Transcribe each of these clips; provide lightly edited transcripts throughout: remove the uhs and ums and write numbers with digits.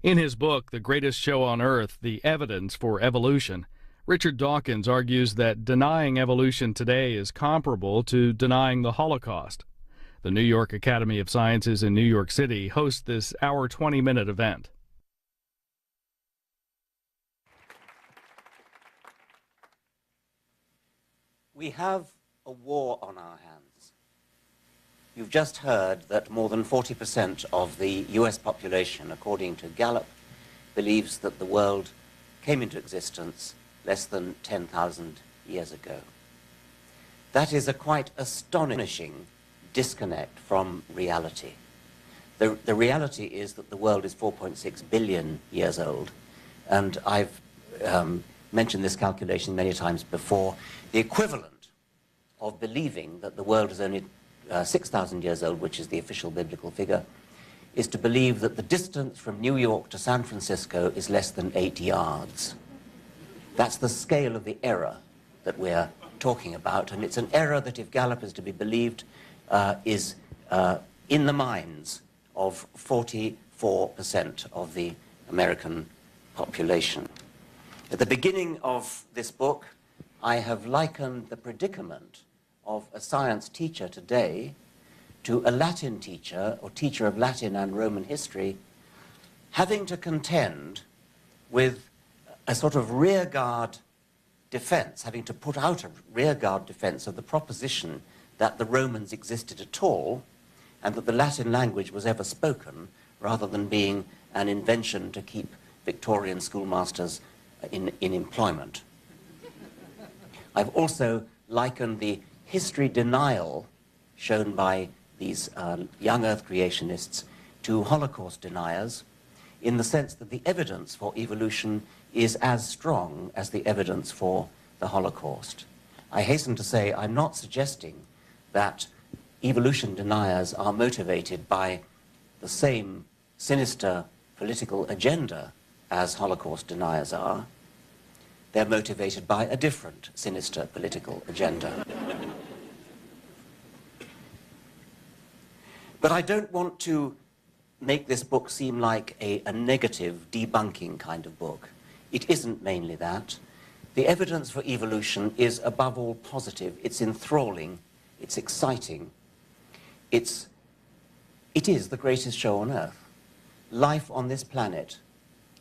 In his book, The Greatest Show on Earth, The Evidence for Evolution, Richard Dawkins argues that denying evolution today is comparable to denying the Holocaust. The New York Academy of Sciences in New York City hosts this Our 20-Minute event. We have a war on our hands. You've just heard that more than 40% of the US population, according to Gallup, believes that the world came into existence less than 10,000 years ago. That is a quite astonishing disconnect from reality. The reality is that the world is 4.6 billion years old, and I've mentioned this calculation many times before. The equivalent of believing that the world is only 6,000 years old, which is the official biblical figure, is to believe that the distance from New York to San Francisco is less than 8 yards. That's the scale of the error that we're talking about, and it's an error that, if Gallup is to be believed, is in the minds of 44% of the American population. At the beginning of this book, I have likened the predicament of a science teacher today to a Latin teacher, or teacher of Latin and Roman history, having to contend with a sort of rearguard defense, having to put out a rearguard defense of the proposition that the Romans existed at all, and that the Latin language was ever spoken, rather than being an invention to keep Victorian schoolmasters in employment. I've also likened the history denial shown by these young Earth creationists to Holocaust deniers, in the sense that the evidence for evolution is as strong as the evidence for the Holocaust. I hasten to say I'm not suggesting that evolution deniers are motivated by the same sinister political agenda as Holocaust deniers are. They're motivated by a different sinister political agenda. But I don't want to make this book seem like a negative, debunking kind of book. It isn't mainly that. The evidence for evolution is above all positive. It's enthralling. It's exciting. It is the greatest show on Earth. Life on this planet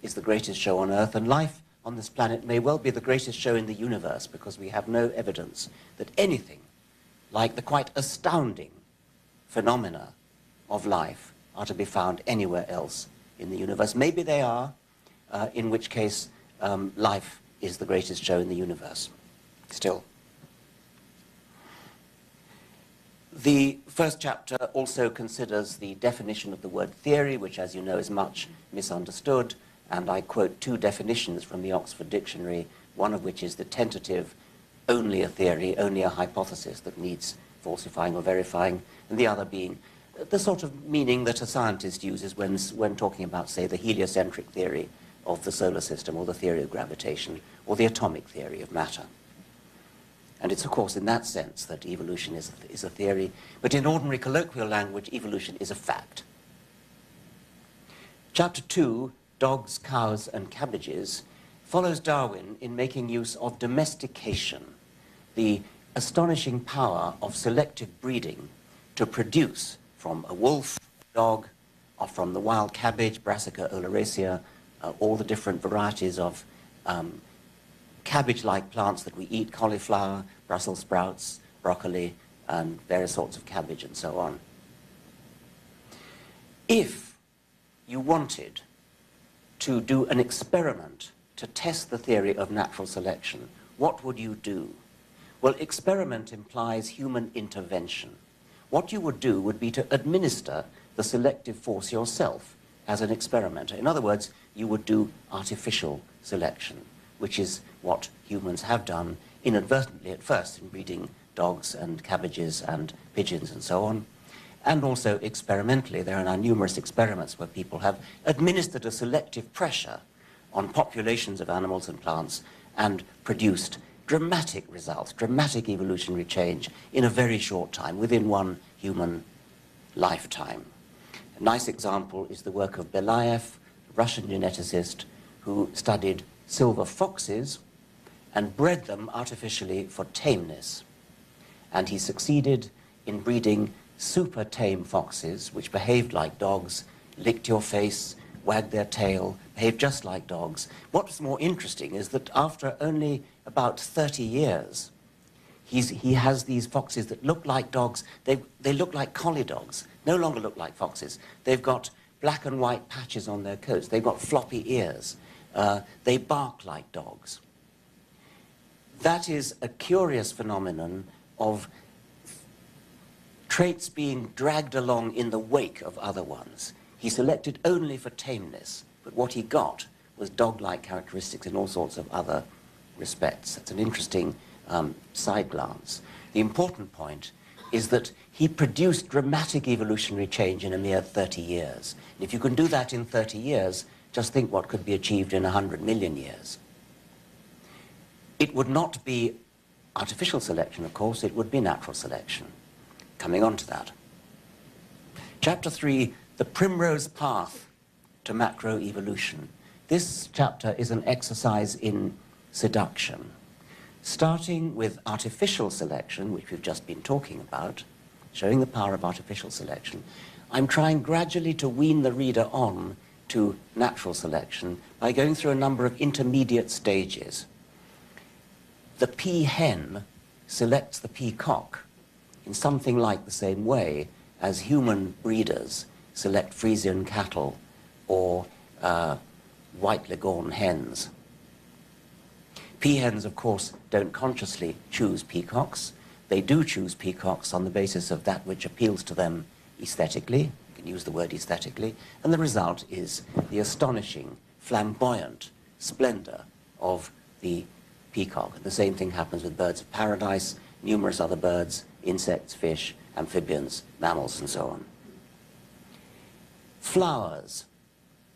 is the greatest show on Earth, and life on this planet may well be the greatest show in the universe, because we have no evidence that anything like the quite astounding phenomena of life are to be found anywhere else in the universe. Maybe they are, in which case life is the greatest show in the universe still. The first chapter also considers the definition of the word theory, which, as you know, is much misunderstood, and I quote two definitions from the Oxford Dictionary, one of which is the tentative, only a theory, only a hypothesis that needs falsifying or verifying, and the other being the sort of meaning that a scientist uses when talking about, say, the heliocentric theory of the solar system, or the theory of gravitation, or the atomic theory of matter. And it's, of course, in that sense that evolution is a theory, but in ordinary colloquial language, evolution is a fact. Chapter 2, Dogs, Cows, and Cabbages, follows Darwin in making use of domestication, the astonishing power of selective breeding to produce from a wolf, dog, or from the wild cabbage, Brassica oleracea, all the different varieties of cabbage-like plants that we eat, cauliflower, Brussels sprouts, broccoli, and various sorts of cabbage, and so on. If you wanted to do an experiment to test the theory of natural selection, what would you do? Well, experiment implies human intervention. What you would do would be to administer the selective force yourself as an experimenter. In other words, you would do artificial selection, which is what humans have done inadvertently at first in breeding dogs and cabbages and pigeons and so on. And also experimentally, there are now numerous experiments where people have administered a selective pressure on populations of animals and plants and produced dramatic results, dramatic evolutionary change in a very short time, within one human lifetime. A nice example is the work of Belayev, Russian geneticist who studied silver foxes and bred them artificially for tameness. And he succeeded in breeding super tame foxes, which behaved like dogs, licked your face, wagged their tail, behaved just like dogs. What's more interesting is that after only about 30 years, he has these foxes that look like dogs. They look like collie dogs, no longer look like foxes. They've got black and white patches on their coats. They've got floppy ears. They bark like dogs. That is a curious phenomenon of traits being dragged along in the wake of other ones. He selected only for tameness, but what he got was dog-like characteristics in all sorts of other respects. That's an interesting side glance. The important point is that he produced dramatic evolutionary change in a mere 30 years. And if you can do that in 30 years, just think what could be achieved in 100 million years. It would not be artificial selection, of course, it would be natural selection. Coming on to that. Chapter 3, the primrose path to macroevolution. This chapter is an exercise in seduction, starting with artificial selection, which we've just been talking about, showing the power of artificial selection. I'm trying gradually to wean the reader on to natural selection by going through a number of intermediate stages. The peahen selects the peacock in something like the same way as human breeders select Frisian cattle or white leghorn hens. Peahens, of course, don't consciously choose peacocks. They do choose peacocks on the basis of that which appeals to them aesthetically. You can use the word aesthetically. And the result is the astonishing, flamboyant splendor of the peacock. And the same thing happens with birds of paradise, numerous other birds, insects, fish, amphibians, mammals, and so on. Flowers,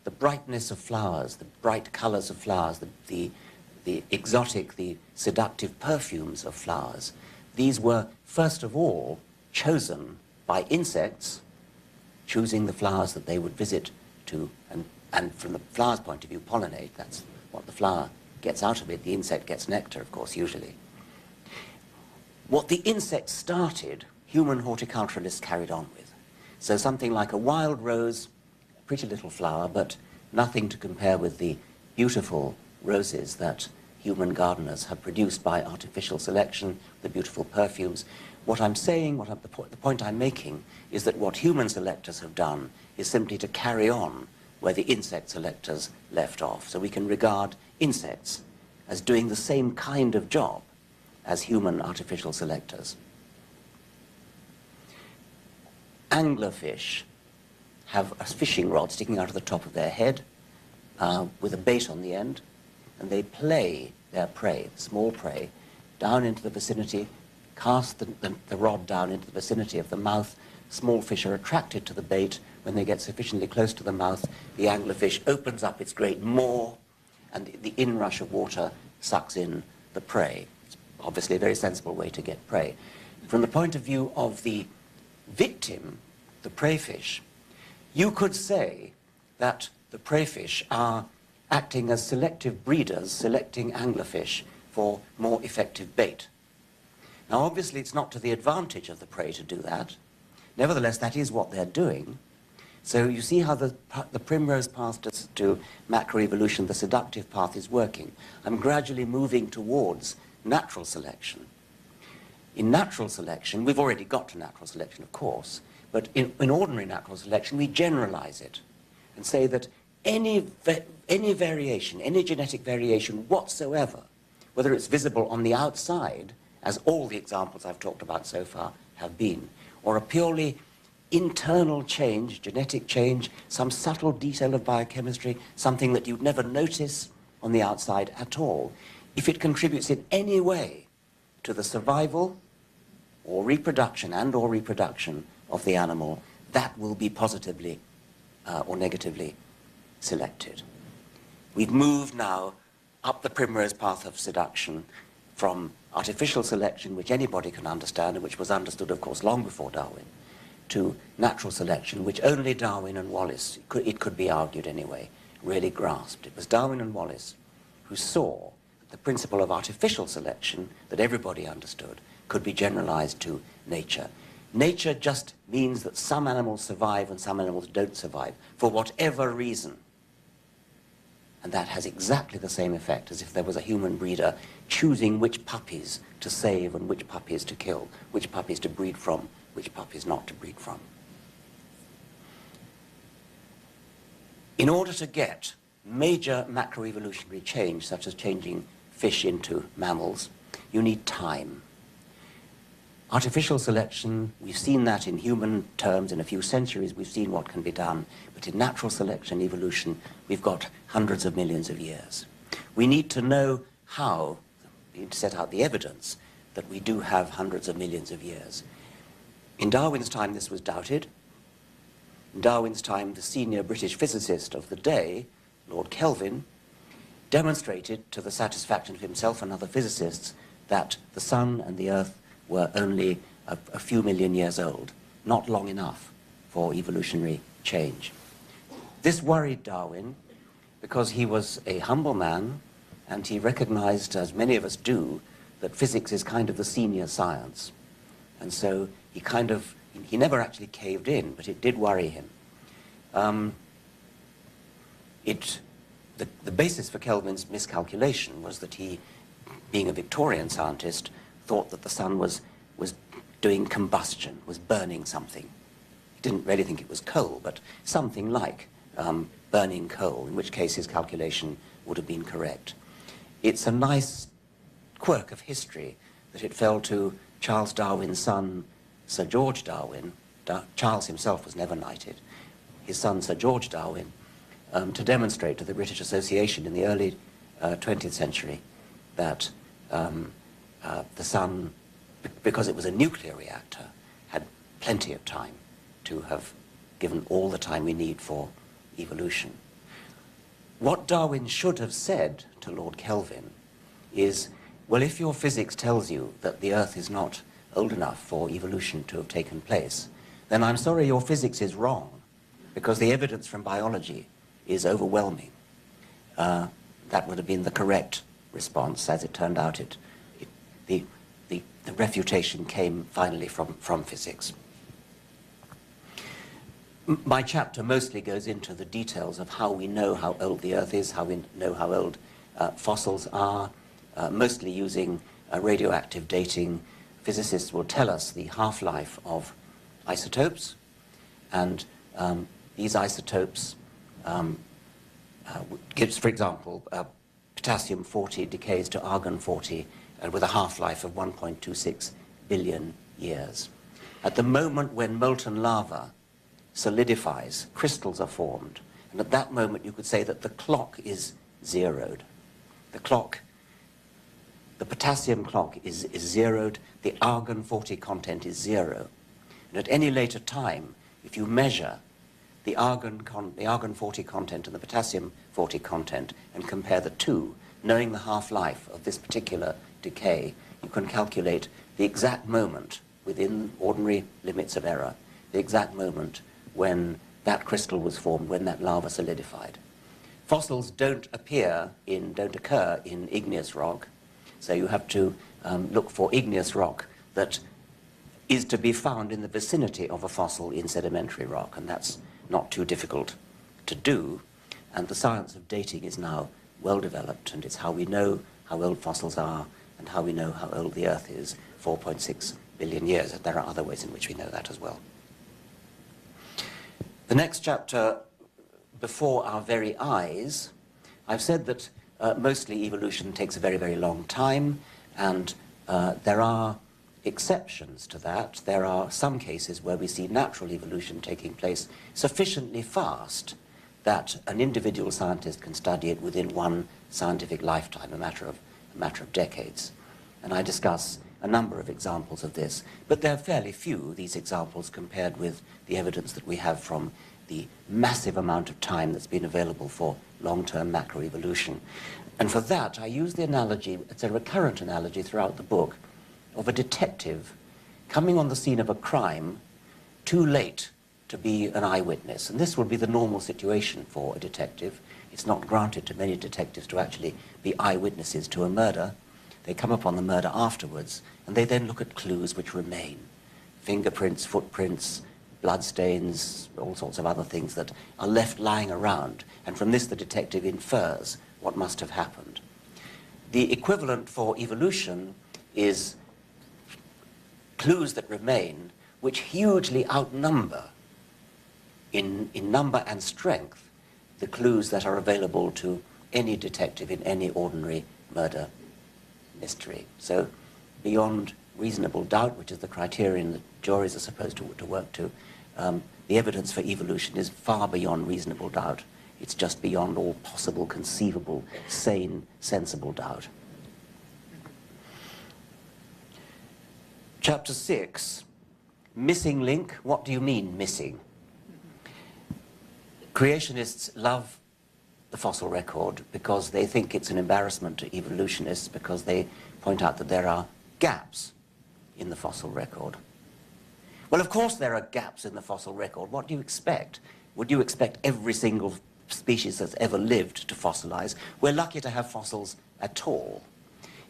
the brightness of flowers, the bright colors of flowers, the exotic, the seductive perfumes of flowers, these were, first of all, chosen by insects, choosing the flowers that they would visit to, and from the flower's point of view, pollinate. That's what the flower gets out of it. The insect gets nectar, of course, usually. What the insect started, human horticulturalists carried on with. So something like a wild rose, a pretty little flower, but nothing to compare with the beautiful roses that human gardeners have produced by artificial selection, the beautiful perfumes. What I'm saying, the point I'm making, is that what human selectors have done is simply to carry on where the insect selectors left off. So we can regard insects as doing the same kind of job as human artificial selectors. Anglerfish have a fishing rod sticking out of the top of their head with a bait on the end, and they play their prey, small prey, down into the vicinity, cast the rod down into the vicinity of the mouth. Small fish are attracted to the bait. When they get sufficiently close to the mouth, the anglerfish opens up its great maw, and the inrush of water sucks in the prey. It's obviously a very sensible way to get prey. From the point of view of the victim, the prey fish, you could say that the prey fish are acting as selective breeders, selecting anglerfish for more effective bait. Now, obviously, it's not to the advantage of the prey to do that. Nevertheless, that is what they're doing. So you see how the primrose path to macroevolution, the seductive path, is working. I'm gradually moving towards natural selection. In natural selection, we've already got to natural selection, of course, but in ordinary natural selection, we generalize it and say that any variation, any genetic variation whatsoever, whether it's visible on the outside, as all the examples I've talked about so far have been, or a purely internal change, genetic change, some subtle detail of biochemistry, something that you'd never notice on the outside at all, if it contributes in any way to the survival or reproduction and/or reproduction of the animal, that will be positively or negatively selected. We've moved now up the primrose path of seduction from artificial selection, which anybody can understand, and which was understood, of course, long before Darwin, to natural selection, which only Darwin and Wallace, it could be argued anyway, really grasped. It was Darwin and Wallace who saw that the principle of artificial selection that everybody understood could be generalized to nature. Nature just means that some animals survive and some animals don't survive, for whatever reason. And that has exactly the same effect as if there was a human breeder choosing which puppies to save and which puppies to kill, which puppies to breed from, which puppies not to breed from. In order to get major macroevolutionary change, such as changing fish into mammals, you need time. Artificial selection, we've seen that in human terms in a few centuries, we've seen what can be done, but in natural selection, evolution, we've got hundreds of millions of years. We need to know how, we need to set out the evidence that we do have hundreds of millions of years. In Darwin's time, this was doubted. In Darwin's time, the senior British physicist of the day, Lord Kelvin, demonstrated to the satisfaction of himself and other physicists that the sun and the earth were only a few million years old, not long enough for evolutionary change. This worried Darwin because he was a humble man and he recognized, as many of us do, that physics is kind of the senior science. And so he never actually caved in, but it did worry him. The basis for Kelvin's miscalculation was that he, being a Victorian scientist, thought that the sun was doing combustion, was burning something. He didn't really think it was coal, but something like burning coal, in which case his calculation would have been correct. It's a nice quirk of history that it fell to Charles Darwin's son, Sir George Darwin. Charles himself was never knighted. His son, Sir George Darwin, to demonstrate to the British Association in the early 20th century that the sun, because it was a nuclear reactor, had plenty of time to have given all the time we need for evolution. What Darwin should have said to Lord Kelvin is, well, if your physics tells you that the Earth is not old enough for evolution to have taken place, then I'm sorry your physics is wrong, because the evidence from biology is overwhelming. That would have been the correct response. As it turned out, the refutation came finally from physics. My chapter mostly goes into the details of how we know how old the Earth is, how we know how old fossils are, mostly using radioactive dating. Physicists will tell us the half-life of isotopes, and these isotopes gives, for example, potassium-40 decays to argon-40 with a half-life of 1.26 billion years. At the moment when molten lava solidifies, crystals are formed, and at that moment you could say that the clock is zeroed. The potassium clock is zeroed, the argon-40 content is zero. And at any later time, if you measure the argon-40 content and the potassium-40 content and compare the two, knowing the half-life of this particular decay, you can calculate the exact moment, within ordinary limits of error, the exact moment when that crystal was formed, when that lava solidified. Fossils don't occur in igneous rock, so you have to look for igneous rock that is to be found in the vicinity of a fossil in sedimentary rock, and that's not too difficult to do, and the science of dating is now well developed, and it's how we know how old fossils are and how we know how old the Earth is, 4.6 billion years. There are other ways in which we know that as well. The next chapter, Before Our Very Eyes, I've said that mostly evolution takes a very, very long time, and there are exceptions to that. There are some cases where we see natural evolution taking place sufficiently fast that an individual scientist can study it within one scientific lifetime, a matter of decades. And I discuss a number of examples of this, but they're fairly few, these examples, compared with the evidence that we have from the massive amount of time that's been available for long-term macroevolution. And for that, I use the analogy, it's a recurrent analogy throughout the book, of a detective coming on the scene of a crime too late to be an eyewitness. And this would be the normal situation for a detective. It's not granted to many detectives to actually be eyewitnesses to a murder. They come upon the murder afterwards, and they then look at clues which remain. Fingerprints, footprints, bloodstains, all sorts of other things that are left lying around. And from this, the detective infers what must have happened. The equivalent for evolution is clues that remain, which hugely outnumber in number and strength the clues that are available to any detective in any ordinary murder mystery. So beyond reasonable doubt, which is the criterion that juries are supposed to work to, the evidence for evolution is far beyond reasonable doubt. It's just beyond all possible, conceivable, sane, sensible doubt. Chapter 6, missing link. What do you mean, missing? Creationists love the fossil record because they think it's an embarrassment to evolutionists, because they point out that there are gaps in the fossil record. Well, of course there are gaps in the fossil record. What do you expect? Would you expect every single species that's ever lived to fossilize? We're lucky to have fossils at all.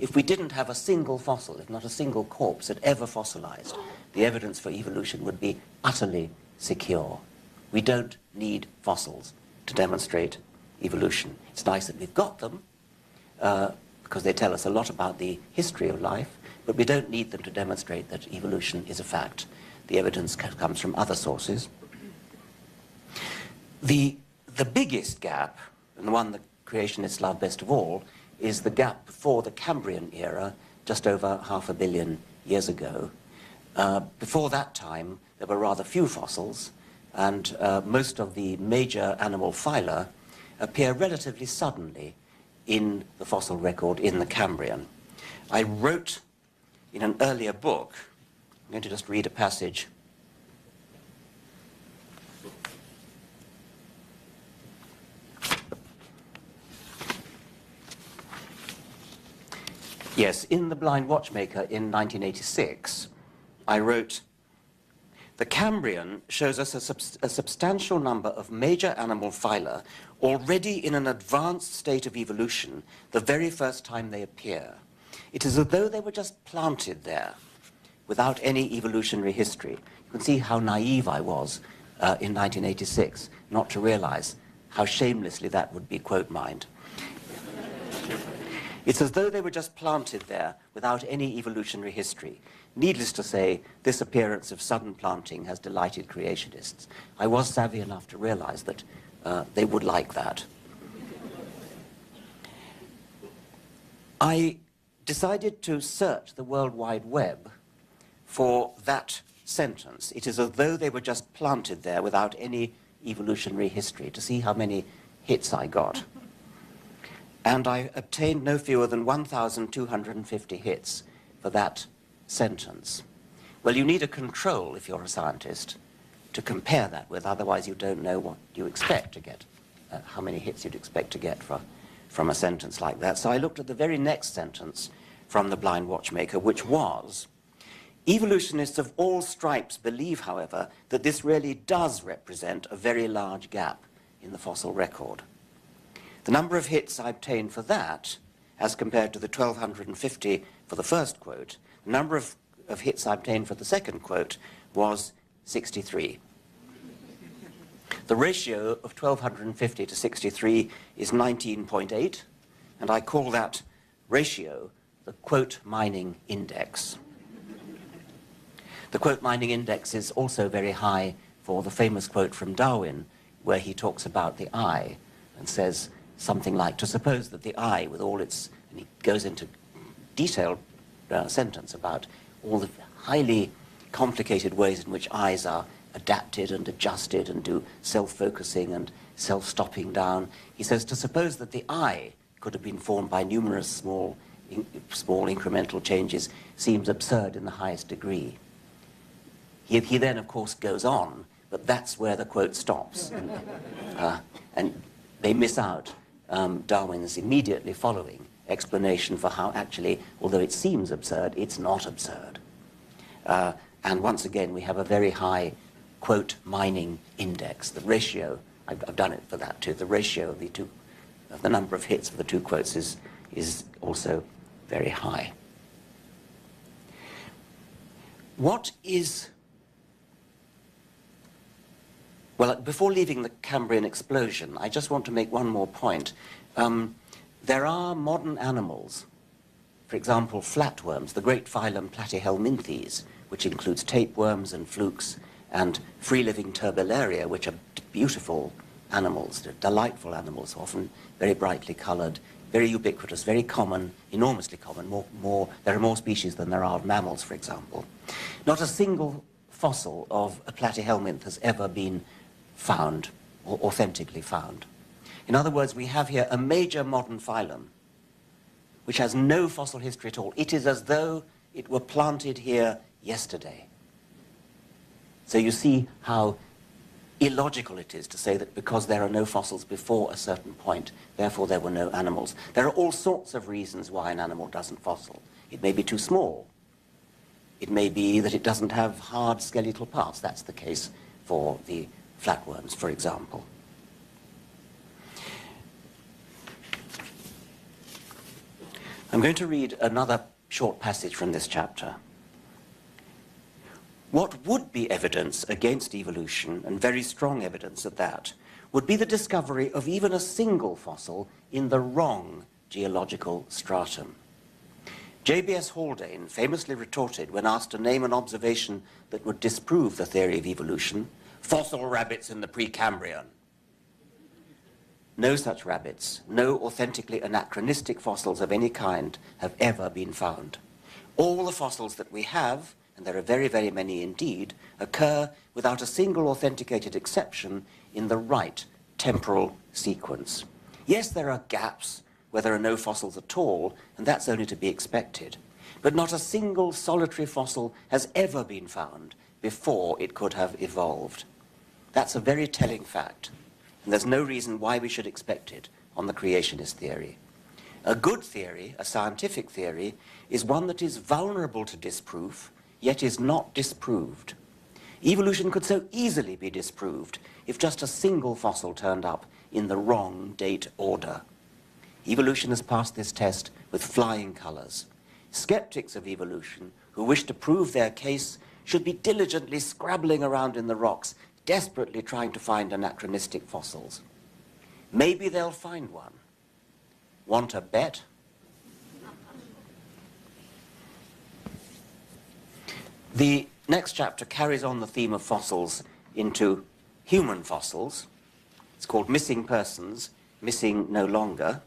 If we didn't have a single fossil, if not a single corpse that ever fossilized, the evidence for evolution would be utterly secure. We don't need fossils to demonstrate evolution. It's nice that we've got them, because they tell us a lot about the history of life, but we don't need them to demonstrate that evolution is a fact. The evidence comes from other sources. The biggest gap, and the one that creationists love best of all, is the gap before the Cambrian era, just over 500 million years ago. Before that time, there were rather few fossils, and most of the major animal phyla appear relatively suddenly in the fossil record in the Cambrian. I wrote in an earlier book, I'm going to just read a passage. Yes, in The Blind Watchmaker in 1986, I wrote, "The Cambrian shows us a substantial number of major animal phyla already in an advanced state of evolution the very first time they appear. It is as though they were just planted there without any evolutionary history." You can see how naive I was in 1986 not to realize how shamelessly that would be quote mined. It's as though they were just planted there without any evolutionary history. Needless to say, this appearance of sudden planting has delighted creationists. I was savvy enough to realize that they would like that. I decided to search the World Wide Web for that sentence. It is as though they were just planted there without any evolutionary history, to see how many hits I got. And I obtained no fewer than 1,250 hits for that sentence. Well, you need a control, if you're a scientist, to compare that with, otherwise you don't know what you expect to get, how many hits you'd expect to get from a sentence like that. So I looked at the very next sentence from The Blind Watchmaker, which was, "Evolutionists of all stripes believe, however, that this really does represent a very large gap in the fossil record." The number of hits I obtained for that, as compared to the 1,250 for the first quote, the number of hits I obtained for the second quote was 63. The ratio of 1,250 to 63 is 19.8, and I call that ratio the quote mining index. The quote mining index is also very high for the famous quote from Darwin, where he talks about the eye and says something like, "To suppose that the eye, with all its," and he goes into detailed sentence about all the highly complicated ways in which eyes are adapted and adjusted and do self-focusing and self-stopping down. He says, "To suppose that the eye could have been formed by numerous small incremental changes seems absurd in the highest degree." He then, of course, goes on, but that's where the quote stops. And they miss out Darwin's immediately following explanation for how actually, although it seems absurd, it's not absurd. And once again, we have a very high quote, mining index. The ratio, I've done it for that too, the ratio of the number of hits for the two quotes is also very high. What is... Well, before leaving the Cambrian explosion, I just want to make one more point. There are modern animals, for example, flatworms, the great phylum Platyhelminthes, which includes tapeworms and flukes, and free-living Turbellaria, which are beautiful animals, they're delightful animals, often very brightly colored, very ubiquitous, very common, enormously common. There are more species than there are of mammals, for example. Not a single fossil of a Platyhelminth has ever been found, or authentically found. In other words, we have here a major modern phylum which has no fossil history at all. It is as though it were planted here yesterday. So you see how illogical it is to say that because there are no fossils before a certain point, therefore there were no animals. There are all sorts of reasons why an animal doesn't fossil. It may be too small. It may be that it doesn't have hard skeletal parts. That's the case for the flatworms, for example. I'm going to read another short passage from this chapter. What would be evidence against evolution, and very strong evidence at that, would be the discovery of even a single fossil in the wrong geological stratum. J.B.S. Haldane famously retorted when asked to name an observation that would disprove the theory of evolution, "Fossil rabbits in the Precambrian." No such rabbits, no authentically anachronistic fossils of any kind have ever been found. All the fossils that we have, and there are very, very many indeed, occur without a single authenticated exception in the right temporal sequence. Yes, there are gaps where there are no fossils at all, and that's only to be expected. But not a single solitary fossil has ever been found before it could have evolved. That's a very telling fact. And there's no reason why we should expect it on the creationist theory. A good theory, a scientific theory, is one that is vulnerable to disproof, yet is not disproved. Evolution could so easily be disproved if just a single fossil turned up in the wrong date order. Evolution has passed this test with flying colors. Skeptics of evolution who wish to prove their case should be diligently scrabbling around in the rocks, desperately trying to find anachronistic fossils. Maybe they'll find one. Want a bet? The next chapter carries on the theme of fossils into human fossils. It's called Missing Persons, Missing No Longer.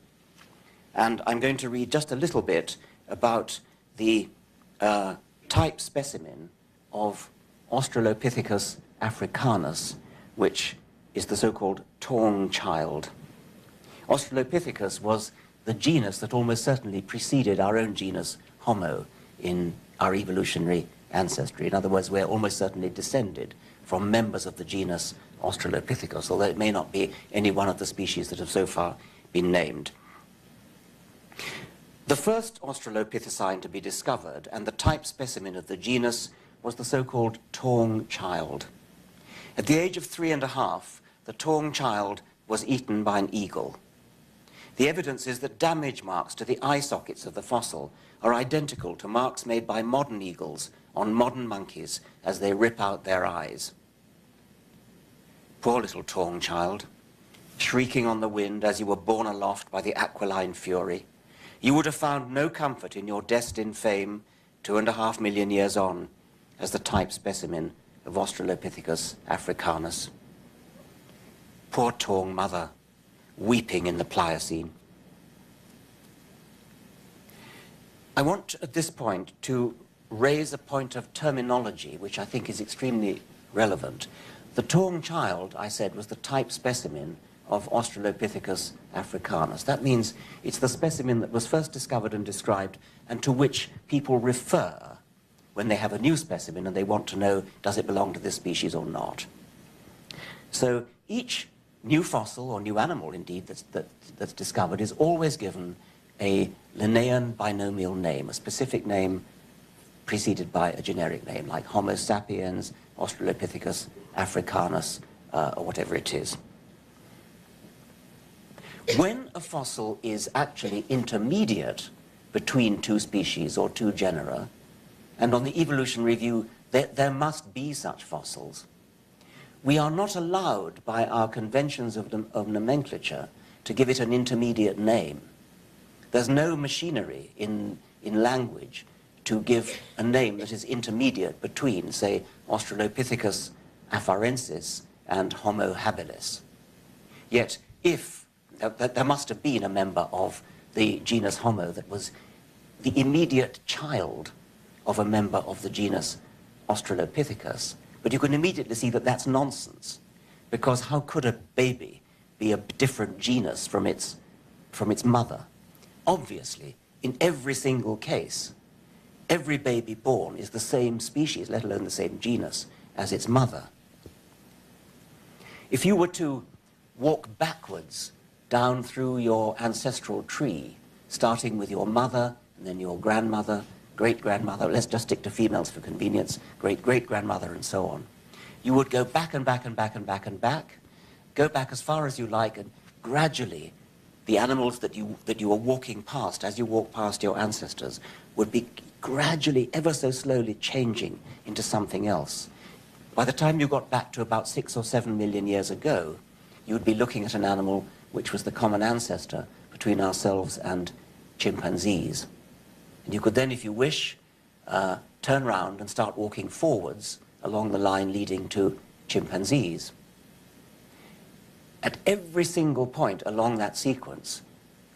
And I'm going to read just a little bit about the type specimen of Australopithecus africanus, which is the so-called tawny child. Australopithecus was the genus that almost certainly preceded our own genus Homo in our evolutionary ancestry. In other words, we're almost certainly descended from members of the genus Australopithecus, although it may not be any one of the species that have so far been named. The first Australopithecine to be discovered, and the type specimen of the genus, was the so-called tawny child. At the age of 3½, the tawny child was eaten by an eagle. The evidence is that damage marks to the eye sockets of the fossil are identical to marks made by modern eagles on modern monkeys as they rip out their eyes. Poor little tawny child, shrieking on the wind as you were borne aloft by the aquiline fury, you would have found no comfort in your destined fame 2.5 million years on as the type specimen of Australopithecus africanus. Poor tawny mother, weeping in the Pliocene. I want at this point to raise a point of terminology which I think is extremely relevant. The tawny child, I said, was the type specimen of Australopithecus africanus. That means it's the specimen that was first discovered and described and to which people refer when they have a new specimen and they want to know, does it belong to this species or not? So each new fossil, or new animal indeed, that's discovered is always given a Linnaean binomial name, a specific name preceded by a generic name, like Homo sapiens, Australopithecus africanus, or whatever it is. When a fossil is actually intermediate between two species or two genera, and on the evolutionary view, there must be such fossils, we are not allowed by our conventions of nomenclature to give it an intermediate name. There's no machinery in language to give a name that is intermediate between, say, Australopithecus afarensis and Homo habilis. Yet, if there must have been a member of the genus Homo that was the immediate child of a member of the genus Australopithecus, but you can immediately see that that's nonsense, because how could a baby be a different genus from its mother? Obviously, in every single case, every baby born is the same species, let alone the same genus, as its mother. If you were to walk backwards down through your ancestral tree, starting with your mother, and then your grandmother, great-grandmother, let's just stick to females for convenience, great-great-grandmother, and so on, you would go back and back and back and back and back, go back as far as you like, and gradually the animals that you were walking past, as you walk past your ancestors, would be gradually, ever so slowly changing into something else. By the time you got back to about 6 or 7 million years ago, you would be looking at an animal which was the common ancestor between ourselves and chimpanzees. And you could then, if you wish, turn around and start walking forwards along the line leading to chimpanzees. At every single point along that sequence,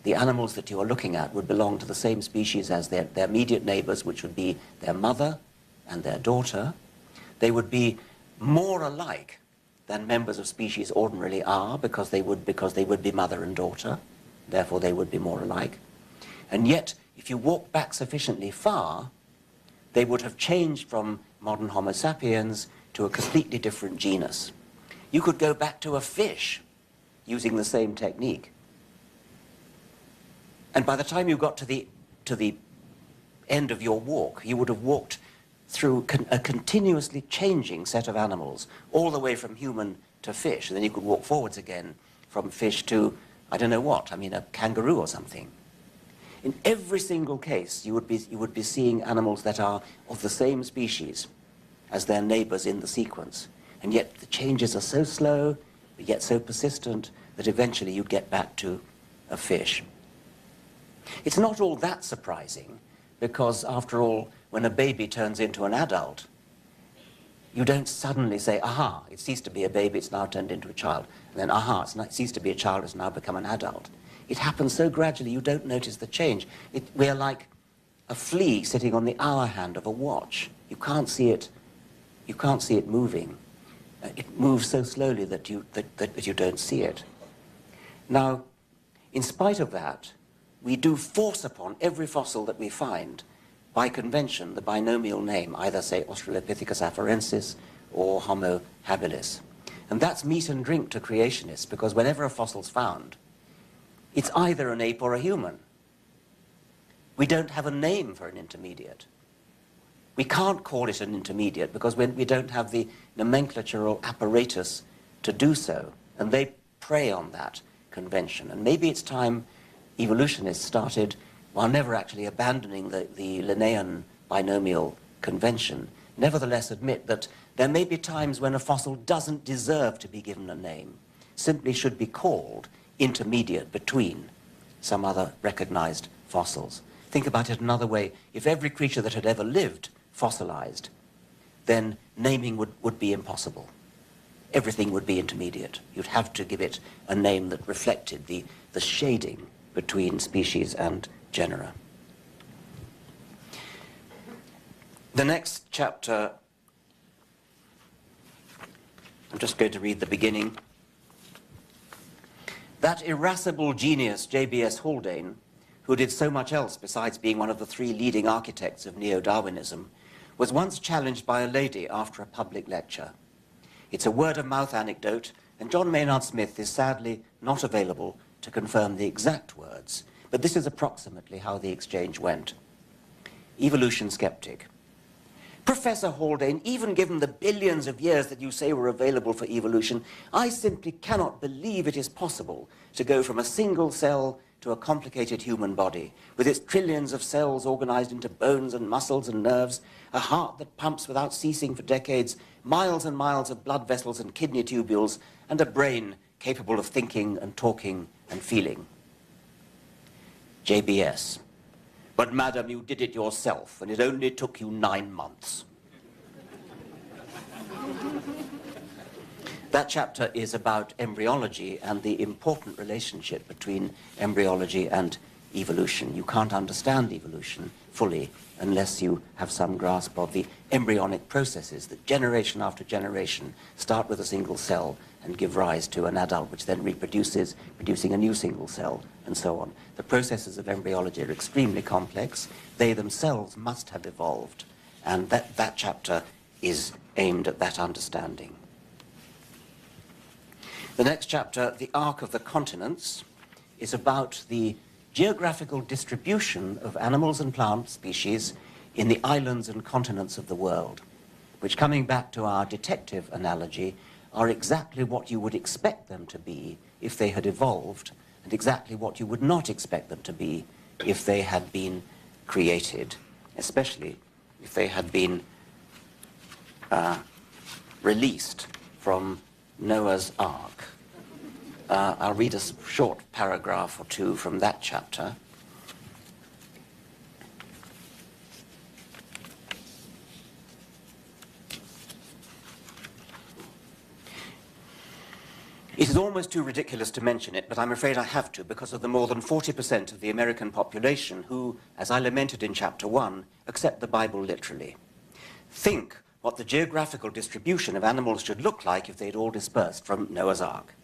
the animals that you are looking at would belong to the same species as their immediate neighbors, which would be their mother and their daughter. They would be more alike than members of species ordinarily are, because they would be mother and daughter, therefore they would be more alike. And yet, if you walk back sufficiently far, they would have changed from modern Homo sapiens to a completely different genus. You could go back to a fish using the same technique. And by the time you got to the end of your walk, you would have walked through a continuously changing set of animals, all the way from human to fish. And then you could walk forwards again from fish to, I don't know what, I mean, a kangaroo or something. In every single case, you would be seeing animals that are of the same species as their neighbors in the sequence. And yet the changes are so slow, but yet so persistent, that eventually you'd get back to a fish. It's not all that surprising, because after all, when a baby turns into an adult, you don't suddenly say, aha, it ceased to be a baby, it's now turned into a child. And then, aha, it ceased to be a child, it's now become an adult. It happens so gradually you don't notice the change. We are like a flea sitting on the hour hand of a watch. You can't see it moving. It moves so slowly that you don't see it. Now, in spite of that, we do force upon every fossil that we find, by convention, the binomial name, either say Australopithecus afarensis or Homo habilis. And that's meat and drink to creationists, because whenever a fossil's found, it's either an ape or a human. We don't have a name for an intermediate. We can't call it an intermediate because we don't have the nomenclatural apparatus to do so, and they prey on that convention. And maybe it's time evolutionists started, while never actually abandoning the Linnaean binomial convention, nevertheless admit that there may be times when a fossil doesn't deserve to be given a name, simply should be called intermediate between some other recognized fossils. Think about it another way. If every creature that had ever lived fossilized, then naming would be impossible. Everything would be intermediate. You'd have to give it a name that reflected the shading between species and genera. The next chapter, I'm just going to read the beginning. That irascible genius, J.B.S. Haldane, who did so much else besides being one of the 3 leading architects of neo-Darwinism, was once challenged by a lady after a public lecture. It's a word-of-mouth anecdote, and John Maynard Smith is sadly not available to confirm the exact words, but this is approximately how the exchange went. Evolution skeptic. Professor Haldane, even given the billions of years that you say were available for evolution, I simply cannot believe it is possible to go from a single cell to a complicated human body, with its trillions of cells organized into bones and muscles and nerves, a heart that pumps without ceasing for decades, miles and miles of blood vessels and kidney tubules, and a brain capable of thinking and talking and feeling. JBS. But, madam, you did it yourself, and it only took you 9 months. That chapter is about embryology and the important relationship between embryology and evolution. You can't understand evolution fully unless you have some grasp of the embryonic processes that generation after generation start with a single cell and give rise to an adult which then reproduces, producing a new single cell, and so on. The processes of embryology are extremely complex. They themselves must have evolved, and that chapter is aimed at that understanding. The next chapter, The Arc of the Continents, is about the geographical distribution of animals and plant species in the islands and continents of the world, which, coming back to our detective analogy, are exactly what you would expect them to be if they had evolved, and exactly what you would not expect them to be if they had been created, especially if they had been released from Noah's Ark. I'll read a short paragraph or two from that chapter. It is almost too ridiculous to mention it, but I'm afraid I have to, because of the more than 40% of the American population who, as I lamented in chapter 1, accept the Bible literally. Think what the geographical distribution of animals should look like if they'd all dispersed from Noah's Ark.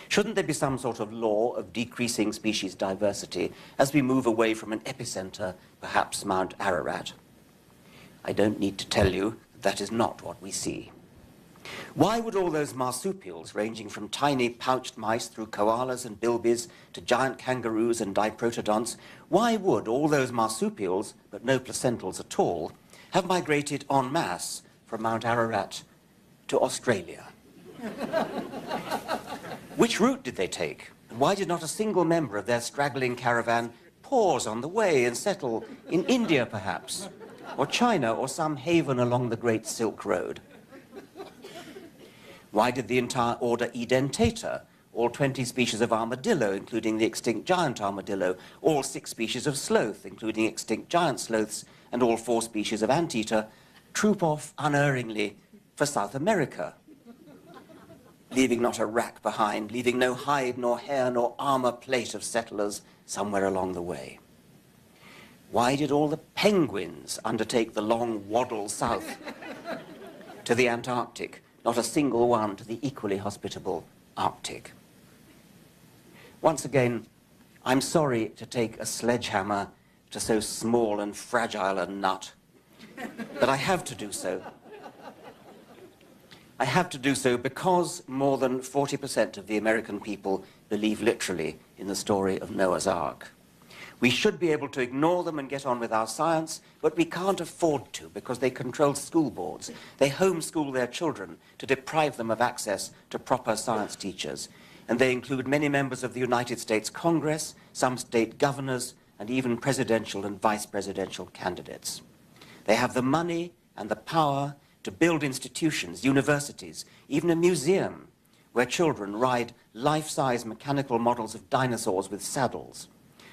Shouldn't there be some sort of law of decreasing species diversity as we move away from an epicenter, perhaps Mount Ararat? I don't need to tell you that is not what we see. Why would all those marsupials, ranging from tiny pouched mice through koalas and bilbies to giant kangaroos and diprotodonts, why would all those marsupials, but no placentals at all, have migrated en masse from Mount Ararat to Australia? Which route did they take? And why did not a single member of their straggling caravan pause on the way and settle in India, perhaps, or China, or some haven along the Great Silk Road? Why did the entire order Edentata, all 20 species of armadillo, including the extinct giant armadillo, all 6 species of sloth, including extinct giant sloths, and all 4 species of anteater, troop off unerringly for South America, leaving not a rack behind, leaving no hide nor hair nor armor plate of settlers somewhere along the way? Why did all the penguins undertake the long waddle south to the Antarctic, not a single one to the equally hospitable Arctic? Once again, I'm sorry to take a sledgehammer to so small and fragile a nut, but I have to do so. I have to do so because more than 40% of the American people believe literally in the story of Noah's Ark. We should be able to ignore them and get on with our science, but we can't afford to because they control school boards. They homeschool their children to deprive them of access to proper science teachers. And they include many members of the United States Congress, some state governors, and even presidential and vice presidential candidates. They have the money and the power to build institutions, universities, even a museum where children ride life-size mechanical models of dinosaurs with saddles,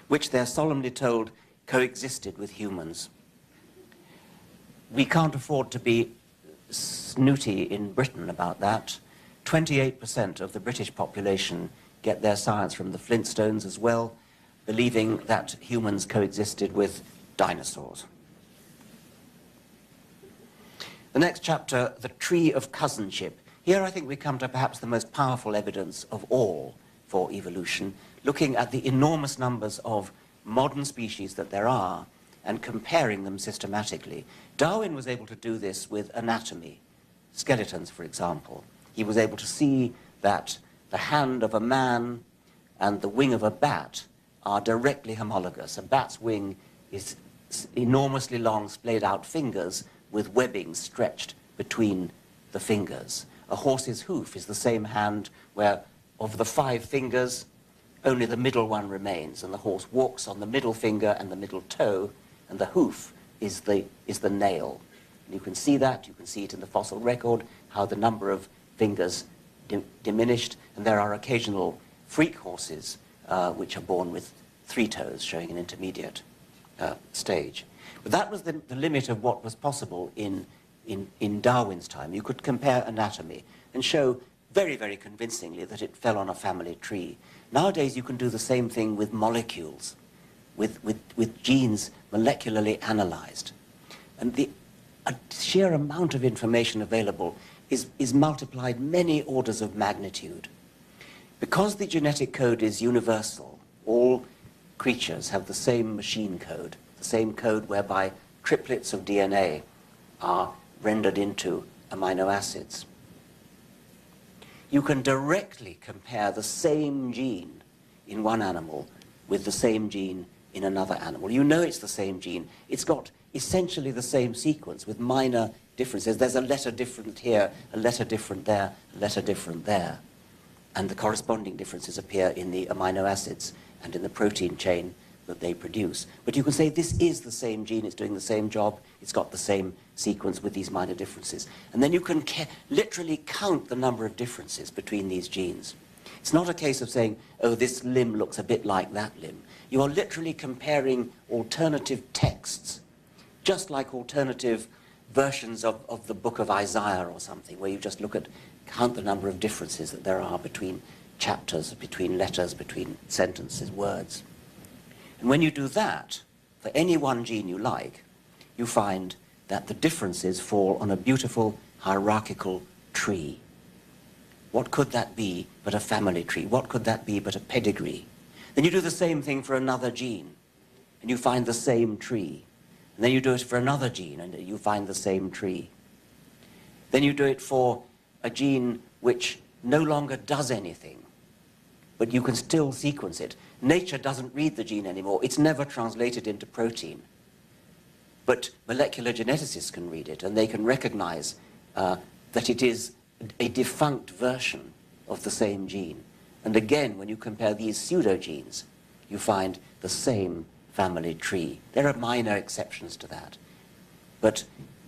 which they're solemnly told coexisted with humans. We can't afford to be snooty in Britain about that. 28% of the British population get their science from the Flintstones as well, believing that humans coexisted with dinosaurs. The next chapter, The Tree of Cousinship. Here I think we come to perhaps the most powerful evidence of all for evolution, looking at the enormous numbers of modern species that there are and comparing them systematically. Darwin was able to do this with anatomy, skeletons, for example. He was able to see that the hand of a man and the wing of a bat are directly homologous. A bat's wing is enormously long, splayed out fingers with webbing stretched between the fingers. A horse's hoof is the same hand where, of the 5 fingers, only the middle one remains, and the horse walks on the middle finger and the middle toe, and the hoof is the nail. And you can see that, you can see it in the fossil record, how the number of fingers diminished, and there are occasional freak horses which are born with 3 toes, showing an intermediate stage. But that was the limit of what was possible in Darwin's time. You could compare anatomy and show very, very convincingly that it fell on a family tree. Nowadays you can do the same thing with molecules, with genes molecularly analyzed. And the sheer amount of information available is multiplied many orders of magnitude. Because the genetic code is universal, all creatures have the same machine code, the same code whereby triplets of DNA are rendered into amino acids. You can directly compare the same gene in one animal with the same gene in another animal. You know it's the same gene. It's got essentially the same sequence with minor differences. There's a letter different here, a letter different there, a letter different there. And the corresponding differences appear in the amino acids and in the protein chain that they produce. But you can say this is the same gene, it's doing the same job, it's got the same sequence with these minor differences. And then you can literally count the number of differences between these genes. It's not a case of saying, oh, this limb looks a bit like that limb. You are literally comparing alternative texts, just like alternative versions of the book of Isaiah or something, where you just count the number of differences that there are between chapters, between letters, between sentences, words. And when you do that, for any one gene you like, you find that the differences fall on a beautiful hierarchical tree. What could that be but a family tree? What could that be but a pedigree? Then you do the same thing for another gene, and you find the same tree. And then you do it for another gene, and you find the same tree. Then you do it for a gene which no longer does anything, but you can still sequence it. Nature doesn't read the gene anymore. It's never translated into protein. But molecular geneticists can read it, and they can recognize that it is a defunct version of the same gene. And again, when you compare these pseudogenes, you find the same family tree. There are minor exceptions to that. But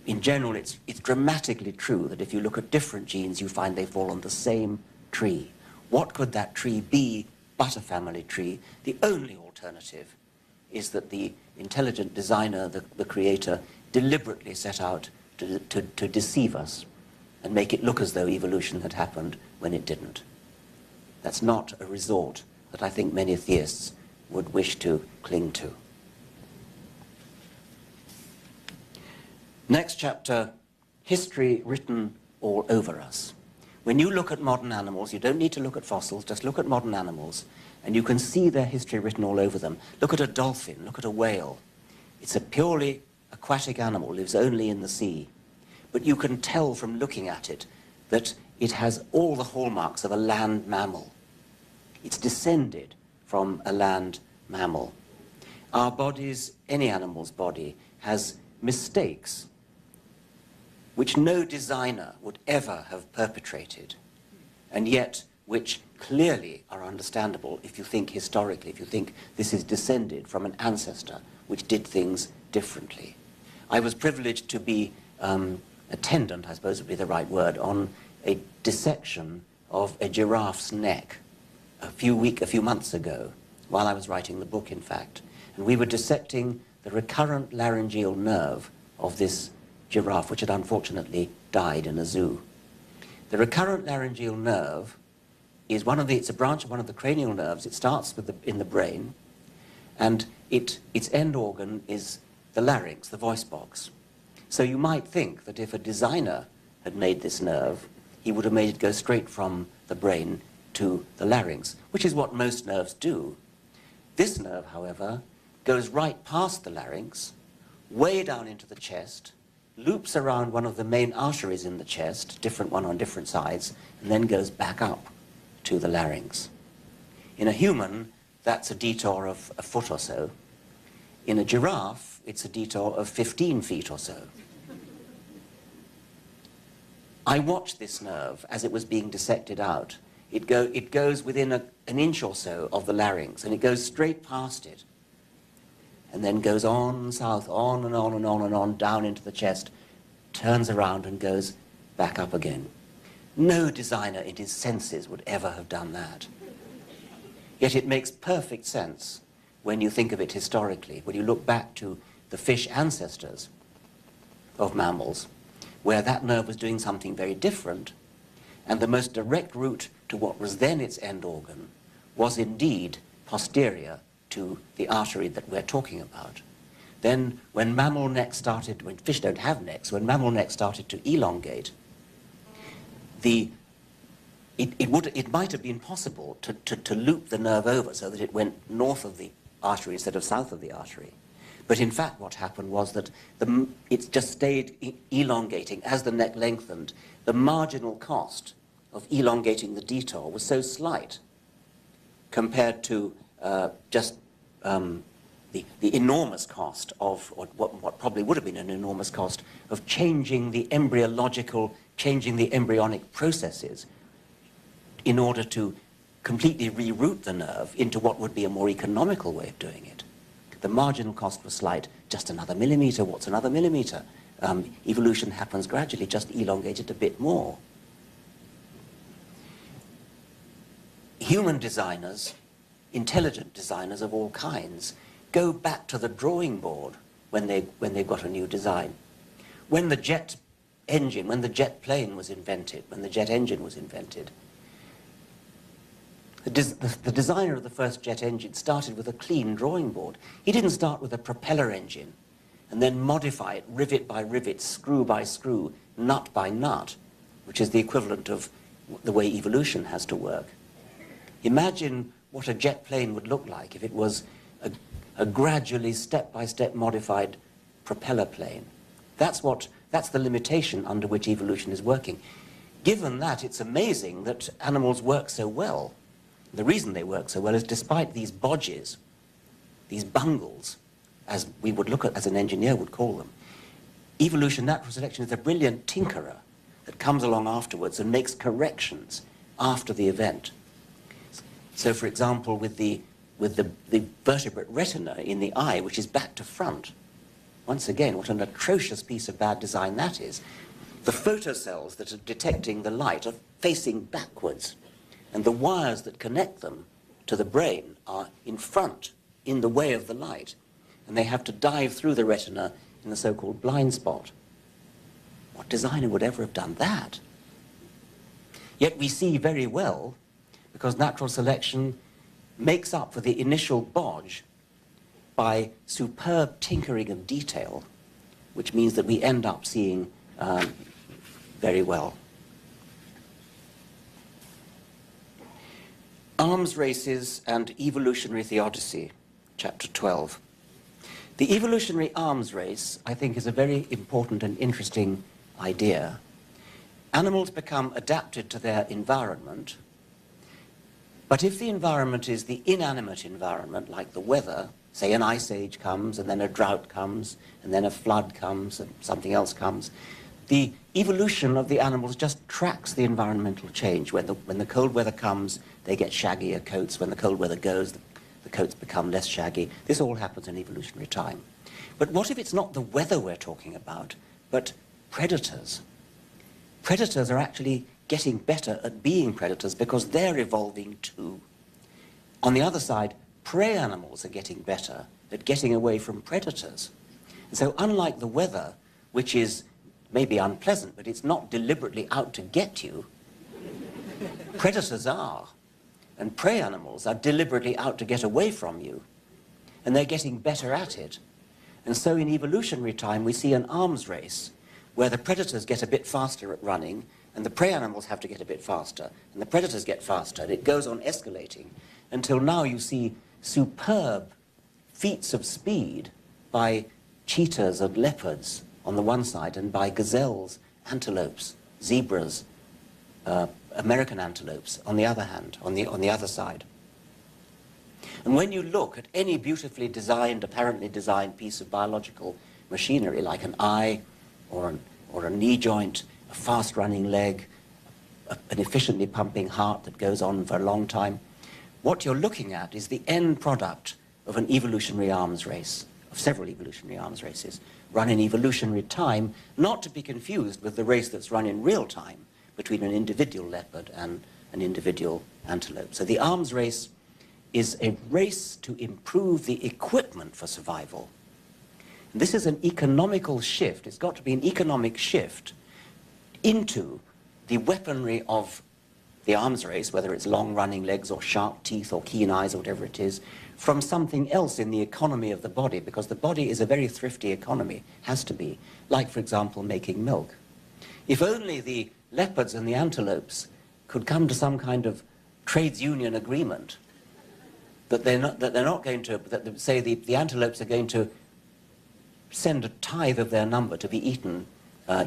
in general, it's dramatically true that if you look at different genes, you find they fall on the same tree. What could that tree be but a family tree? The only alternative is that the intelligent designer, the creator, deliberately set out to deceive us and make it look as though evolution had happened when it didn't. That's not a resort that I think many theists would wish to cling to. Next chapter, history written all over us. When you look at modern animals, you don't need to look at fossils, just look at modern animals, and you can see their history written all over them. Look at a dolphin, look at a whale. It's a purely aquatic animal, lives only in the sea. But you can tell from looking at it that it has all the hallmarks of a land mammal. It's descended from a land mammal. Our bodies, any animal's body, has mistakes which no designer would ever have perpetrated, and yet which clearly are understandable if you think historically, if you think this is descended from an ancestor which did things differently. I was privileged to be attendant, I suppose would be the right word, on a dissection of a giraffe's neck a few months ago, while I was writing the book, in fact. And we were dissecting the recurrent laryngeal nerve of this giraffe, which had unfortunately died in a zoo. The recurrent laryngeal nerve is it's a branch of one of the cranial nerves. It starts in the brain, and its end organ is the larynx, the voice box. So you might think that if a designer had made this nerve, he would have made it go straight from the brain to the larynx, which is what most nerves do. This nerve, however, goes right past the larynx, way down into the chest, loops around one of the main arteries in the chest, different one on different sides, and then goes back up to the larynx. In a human, that's a detour of a foot or so. In a giraffe, it's a detour of 15 feet or so. I watched this nerve as it was being dissected out. It goes within an inch or so of the larynx, and it goes straight past it, and then goes on south, on and on and on and on, down into the chest, turns around and goes back up again. No designer in his senses would ever have done that. Yet it makes perfect sense when you think of it historically, when you look back to the fish ancestors of mammals, where that nerve was doing something very different, and the most direct route to what was then its end organ was indeed posterior to the artery that we're talking about. Then when mammal necks started, when fish don't have necks, when mammal necks started to elongate, it might have been possible to loop the nerve over so that it went north of the artery instead of south of the artery. But in fact what happened was that it just stayed elongating as the neck lengthened. The marginal cost of elongating the detour was so slight compared to just the enormous cost of, or what probably would have been an enormous cost of changing the embryonic processes in order to completely reroute the nerve into what would be a more economical way of doing it. The marginal cost was slight, just another millimeter. What's another millimeter? Evolution happens gradually, just elongate it a bit more. Human designers, intelligent designers of all kinds, go back to the drawing board when they've got a new design. When the jet engine, when the jet plane was invented, when the jet engine was invented, the designer of the first jet engine started with a clean drawing board. He didn't start with a propeller engine and then modify it rivet by rivet, screw by screw, nut by nut, which is the equivalent of the way evolution has to work. Imagine what a jet plane would look like if it was a gradually step-by-step modified propeller plane. That's the limitation under which evolution is working. Given that, it's amazing that animals work so well. The reason they work so well is despite these bodges, these bungles, as we would look at, as an engineer would call them, evolution, natural selection is a brilliant tinkerer that comes along afterwards and makes corrections after the event. So, for example, with the vertebrate retina in the eye, which is back to front, once again, what an atrocious piece of bad design that is. The photocells that are detecting the light are facing backwards, and the wires that connect them to the brain are in front, in the way of the light, and they have to dive through the retina in the so-called blind spot. What designer would ever have done that? Yet we see very well, because natural selection makes up for the initial bodge by superb tinkering of detail, which means that we end up seeing very well. Arms Races and Evolutionary Theodicy, Chapter 12. The evolutionary arms race, I think, is a very important and interesting idea. Animals become adapted to their environment, but if the environment is the inanimate environment, like the weather, say an ice age comes, and then a drought comes, and then a flood comes, and something else comes, the evolution of the animals just tracks the environmental change. When the cold weather comes, they get shaggier coats. When the cold weather goes, the coats become less shaggy. This all happens in evolutionary time. But what if it's not the weather we're talking about, but predators? Predators are actually getting better at being predators because they're evolving too. On the other side, prey animals are getting better at getting away from predators. And so unlike the weather, which is maybe unpleasant, but it's not deliberately out to get you, predators are. And prey animals are deliberately out to get away from you. And they're getting better at it. And so in evolutionary time, we see an arms race where the predators get a bit faster at running, and the prey animals have to get a bit faster, and the predators get faster, and it goes on escalating until now you see superb feats of speed by cheetahs and leopards on the one side, and by gazelles, antelopes, zebras, American antelopes on the other hand, on the other side. And when you look at any beautifully designed, apparently designed piece of biological machinery, like an eye or a knee joint, a fast-running leg, an efficiently pumping heart that goes on for a long time. What you're looking at is the end product of an evolutionary arms race, of several evolutionary arms races, run in evolutionary time, not to be confused with the race that's run in real time between an individual leopard and an individual antelope. So the arms race is a race to improve the equipment for survival. And this is an economical shift. It's got to be an economic shift into the weaponry of the arms race, whether it's long-running legs or sharp teeth or keen eyes or whatever it is, from something else in the economy of the body, because the body is a very thrifty economy, has to be, like, for example, making milk. If only the leopards and the antelopes could come to some kind of trades union agreement that they're not going to, that say the antelopes are going to send a tithe of their number to be eaten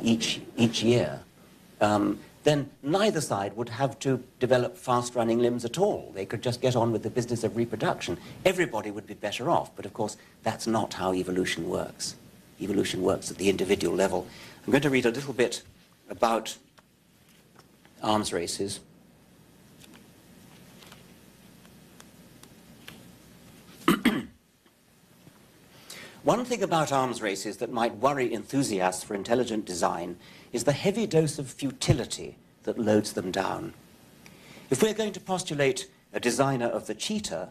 each year, then neither side would have to develop fast-running limbs at all. They could just get on with the business of reproduction. Everybody would be better off, but of course that's not how evolution works. Evolution works at the individual level. I'm going to read a little bit about arms races. One thing about arms races that might worry enthusiasts for intelligent design is the heavy dose of futility that loads them down. If we're going to postulate a designer of the cheetah,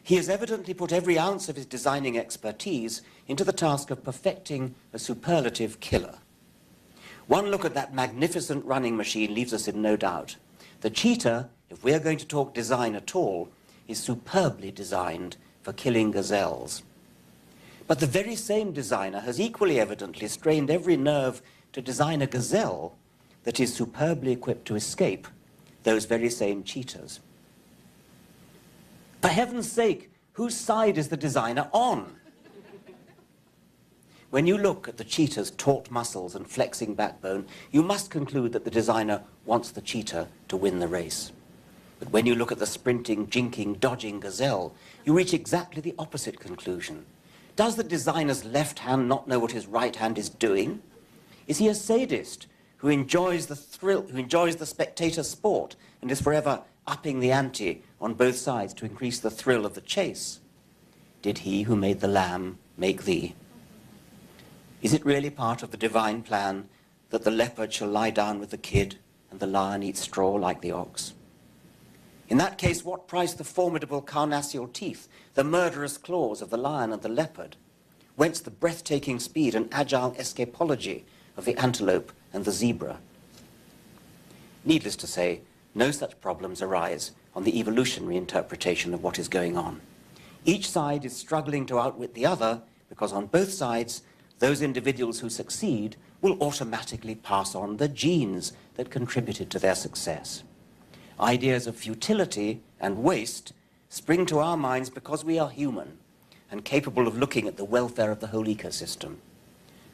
he has evidently put every ounce of his designing expertise into the task of perfecting a superlative killer. One look at that magnificent running machine leaves us in no doubt. The cheetah, if we're going to talk design at all, is superbly designed for killing gazelles. But the very same designer has equally evidently strained every nerve to design a gazelle that is superbly equipped to escape those very same cheetahs. For heaven's sake, whose side is the designer on? When you look at the cheetah's taut muscles and flexing backbone, you must conclude that the designer wants the cheetah to win the race. But when you look at the sprinting, jinking, dodging gazelle, you reach exactly the opposite conclusion. Does the designer's left hand not know what his right hand is doing? Is he a sadist who enjoys the thrill, who enjoys the spectator sport and is forever upping the ante on both sides to increase the thrill of the chase? Did he who made the lamb make thee? Is it really part of the divine plan that the leopard shall lie down with the kid and the lion eat straw like the ox? In that case, what price the formidable carnassial teeth, the murderous claws of the lion and the leopard? Whence the breathtaking speed and agile escapology of the antelope and the zebra? Needless to say, no such problems arise on the evolutionary interpretation of what is going on. Each side is struggling to outwit the other because on both sides, those individuals who succeed will automatically pass on the genes that contributed to their success. Ideas of futility and waste spring to our minds because we are human and capable of looking at the welfare of the whole ecosystem.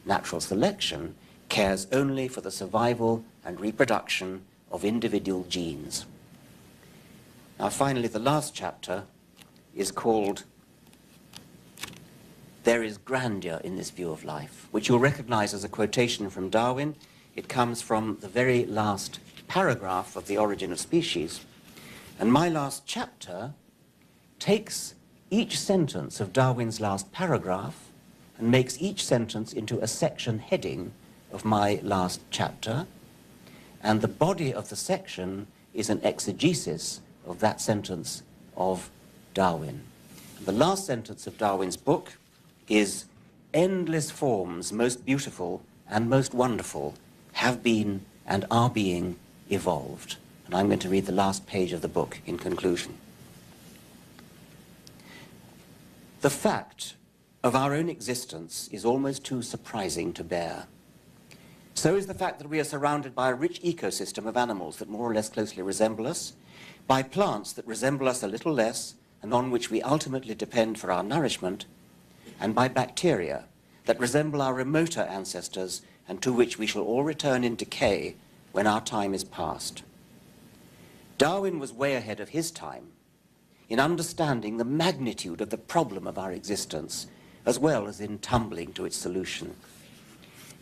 Natural selection cares only for the survival and reproduction of individual genes. Now finally, the last chapter is called "There is grandeur in this view of life," which you'll recognize as a quotation from Darwin. It comes from the very last paragraph of The Origin of Species. And my last chapter takes each sentence of Darwin's last paragraph and makes each sentence into a section heading of my last chapter. And the body of the section is an exegesis of that sentence of Darwin. And the last sentence of Darwin's book is, "Endless forms, most beautiful and most wonderful, have been and are being evolved." And I'm going to read the last page of the book in conclusion. The fact of our own existence is almost too surprising to bear. So is the fact that we are surrounded by a rich ecosystem of animals that more or less closely resemble us, by plants that resemble us a little less and on which we ultimately depend for our nourishment, and by bacteria that resemble our remoter ancestors and to which we shall all return in decay when our time is past. Darwin was way ahead of his time in understanding the magnitude of the problem of our existence, as well as in tumbling to its solution.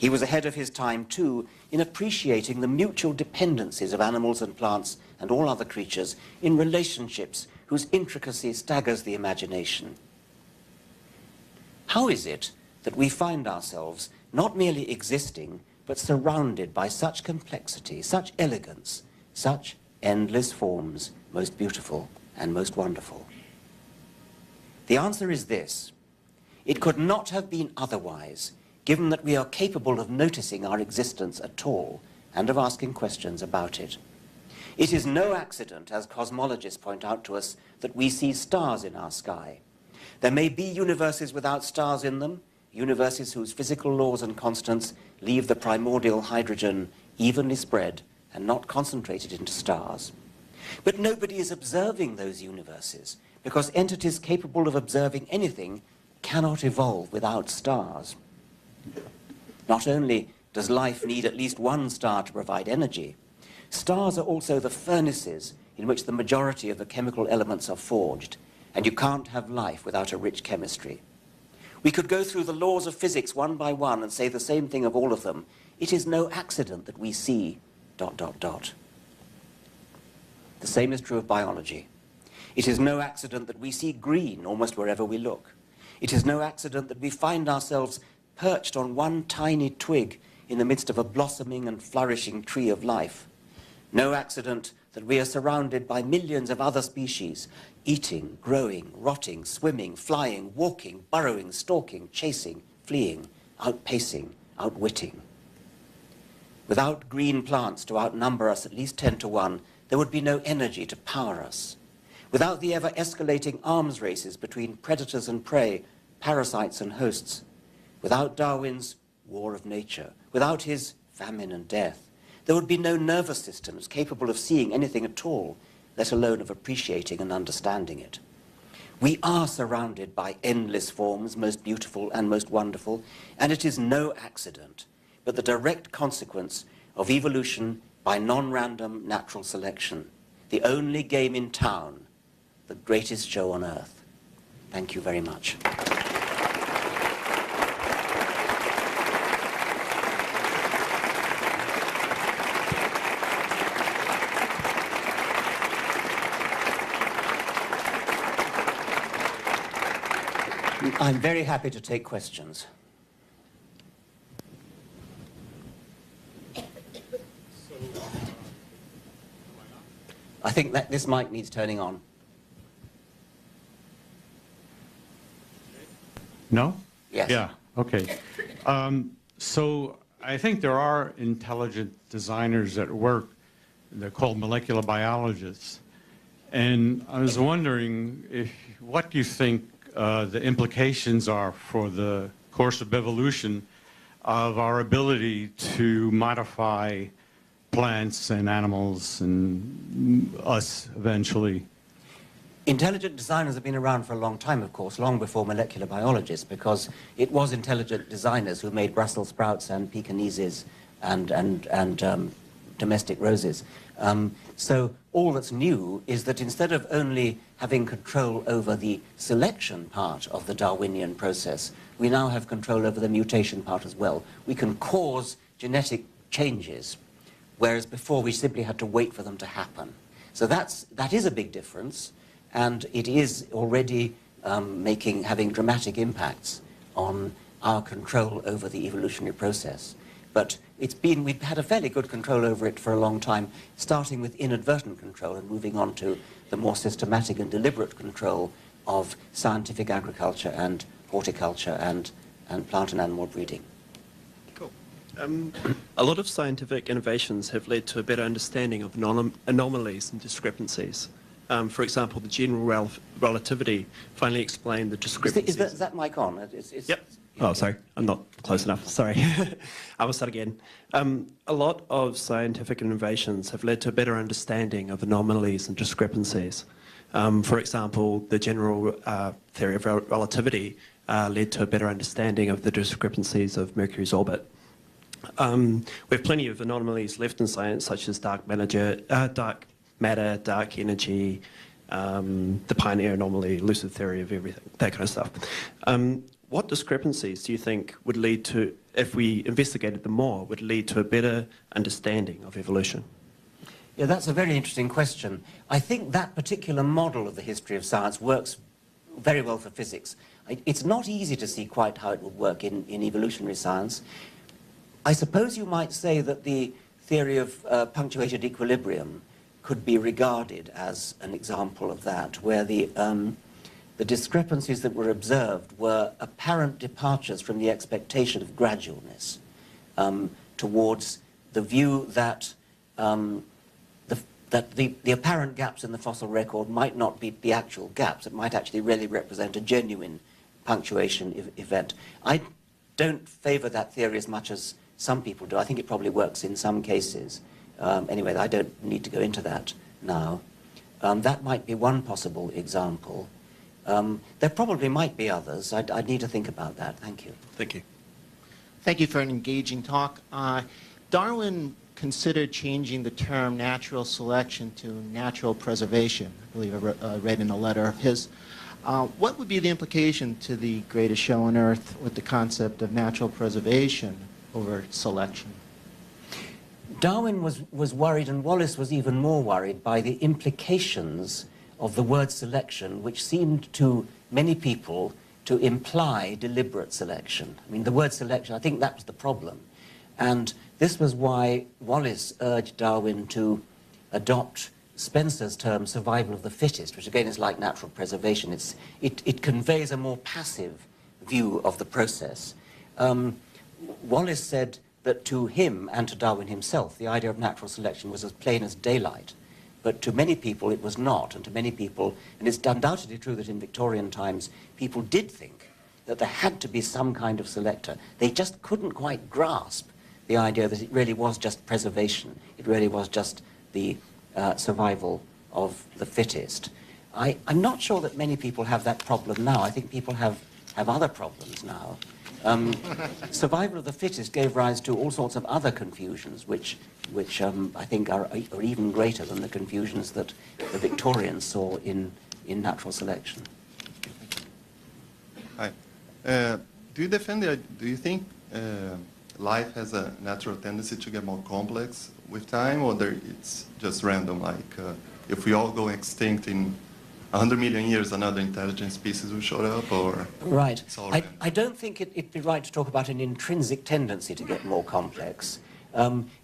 He was ahead of his time, too, in appreciating the mutual dependencies of animals and plants and all other creatures in relationships whose intricacy staggers the imagination. How is it that we find ourselves not merely existing, but surrounded by such complexity, such elegance, such endless forms, most beautiful and most wonderful? The answer is this: it could not have been otherwise, given that we are capable of noticing our existence at all and of asking questions about it. It is no accident, as cosmologists point out to us, that we see stars in our sky. There may be universes without stars in them, universes whose physical laws and constants leave the primordial hydrogen evenly spread and not concentrated into stars. But nobody is observing those universes, because entities capable of observing anything cannot evolve without stars. Not only does life need at least one star to provide energy, stars are also the furnaces in which the majority of the chemical elements are forged, and you can't have life without a rich chemistry. We could go through the laws of physics one by one and say the same thing of all of them. It is no accident that we see ... The same is true of biology. It is no accident that we see green almost wherever we look. It is no accident that we find ourselves perched on one tiny twig in the midst of a blossoming and flourishing tree of life. No accident that we are surrounded by millions of other species, eating, growing, rotting, swimming, flying, walking, burrowing, stalking, chasing, fleeing, outpacing, outwitting. Without green plants to outnumber us at least 10 to 1, there would be no energy to power us. Without the ever-escalating arms races between predators and prey, parasites and hosts, without Darwin's war of nature, without his famine and death, there would be no nervous systems capable of seeing anything at all, let alone of appreciating and understanding it. We are surrounded by endless forms, most beautiful and most wonderful, and it is no accident, but the direct consequence of evolution by non-random natural selection, the only game in town, the greatest show on earth. Thank you very much. I'm very happy to take questions. I think that this mic needs turning on. No? Yes. Yeah, okay. So I think there are intelligent designers at work. They're called molecular biologists. And I was wondering what you think the implications are for the course of evolution of our ability to modify plants and animals and us eventually. Intelligent designers have been around for a long time, of course, long before molecular biologists, because it was intelligent designers who made Brussels sprouts and Pekingeses and domestic roses. So all that's new is that instead of only having control over the selection part of the Darwinian process, we now have control over the mutation part as well. We can cause genetic changes, whereas before we simply had to wait for them to happen. So that is a big difference, and it is already having dramatic impacts on our control over the evolutionary process. But we've had a fairly good control over it for a long time, starting with inadvertent control and moving on to the more systematic and deliberate control of scientific agriculture and horticulture and plant and animal breeding. Cool. A lot of scientific innovations have led to a better understanding of anomalies and discrepancies. For example, the general relativity finally explained the discrepancies. Is that mic on? Yep. Oh, sorry, I'm not close enough, sorry. I will start again. A lot of scientific innovations have led to a better understanding of anomalies and discrepancies. For example, the general theory of relativity led to a better understanding of the discrepancies of Mercury's orbit. We have plenty of anomalies left in science, such as dark matter, dark energy, the pioneer anomaly, lucid theory of everything, that kind of stuff. what discrepancies do you think would lead to, if we investigated them more, would lead to a better understanding of evolution? Yeah, that's a very interesting question. I think that particular model of the history of science works very well for physics. It's not easy to see quite how it would work in evolutionary science. I suppose you might say that the theory of punctuated equilibrium could be regarded as an example of that, where the discrepancies that were observed were apparent departures from the expectation of gradualness towards the view that the apparent gaps in the fossil record might not be the actual gaps. It might actually really represent a genuine punctuation event. I don't favour that theory as much as some people do. I think it probably works in some cases. Anyway, I don't need to go into that now. That might be one possible example. There probably might be others. I'd need to think about that. Thank you. Thank you. Thank you for an engaging talk. Darwin considered changing the term natural selection to natural preservation. I believe I read in a letter of his. What would be the implication to the greatest show on earth with the concept of natural preservation over selection? Darwin was worried, and Wallace was even more worried, by the implications of the word selection, which seemed to many people to imply deliberate selection. I mean, the word selection, I think that was the problem. And this was why Wallace urged Darwin to adopt Spencer's term, survival of the fittest, which again is like natural preservation. It conveys a more passive view of the process. Wallace said that to him and to Darwin himself, the idea of natural selection was as plain as daylight. But to many people it was not, and to many people, and it's undoubtedly true that in Victorian times, people did think that there had to be some kind of selector. They just couldn't quite grasp the idea that it really was just preservation. It really was just the survival of the fittest. I'm not sure that many people have that problem now. I think people have other problems now. Survival of the fittest gave rise to all sorts of other confusions, which I think are even greater than the confusions that the Victorians saw in natural selection. Hi. Do you think life has a natural tendency to get more complex with time, or it's just random, like if we all go extinct in 100 million years, another intelligent species will show up, or... Right. I don't think it'd be right to talk about an intrinsic tendency to get more complex.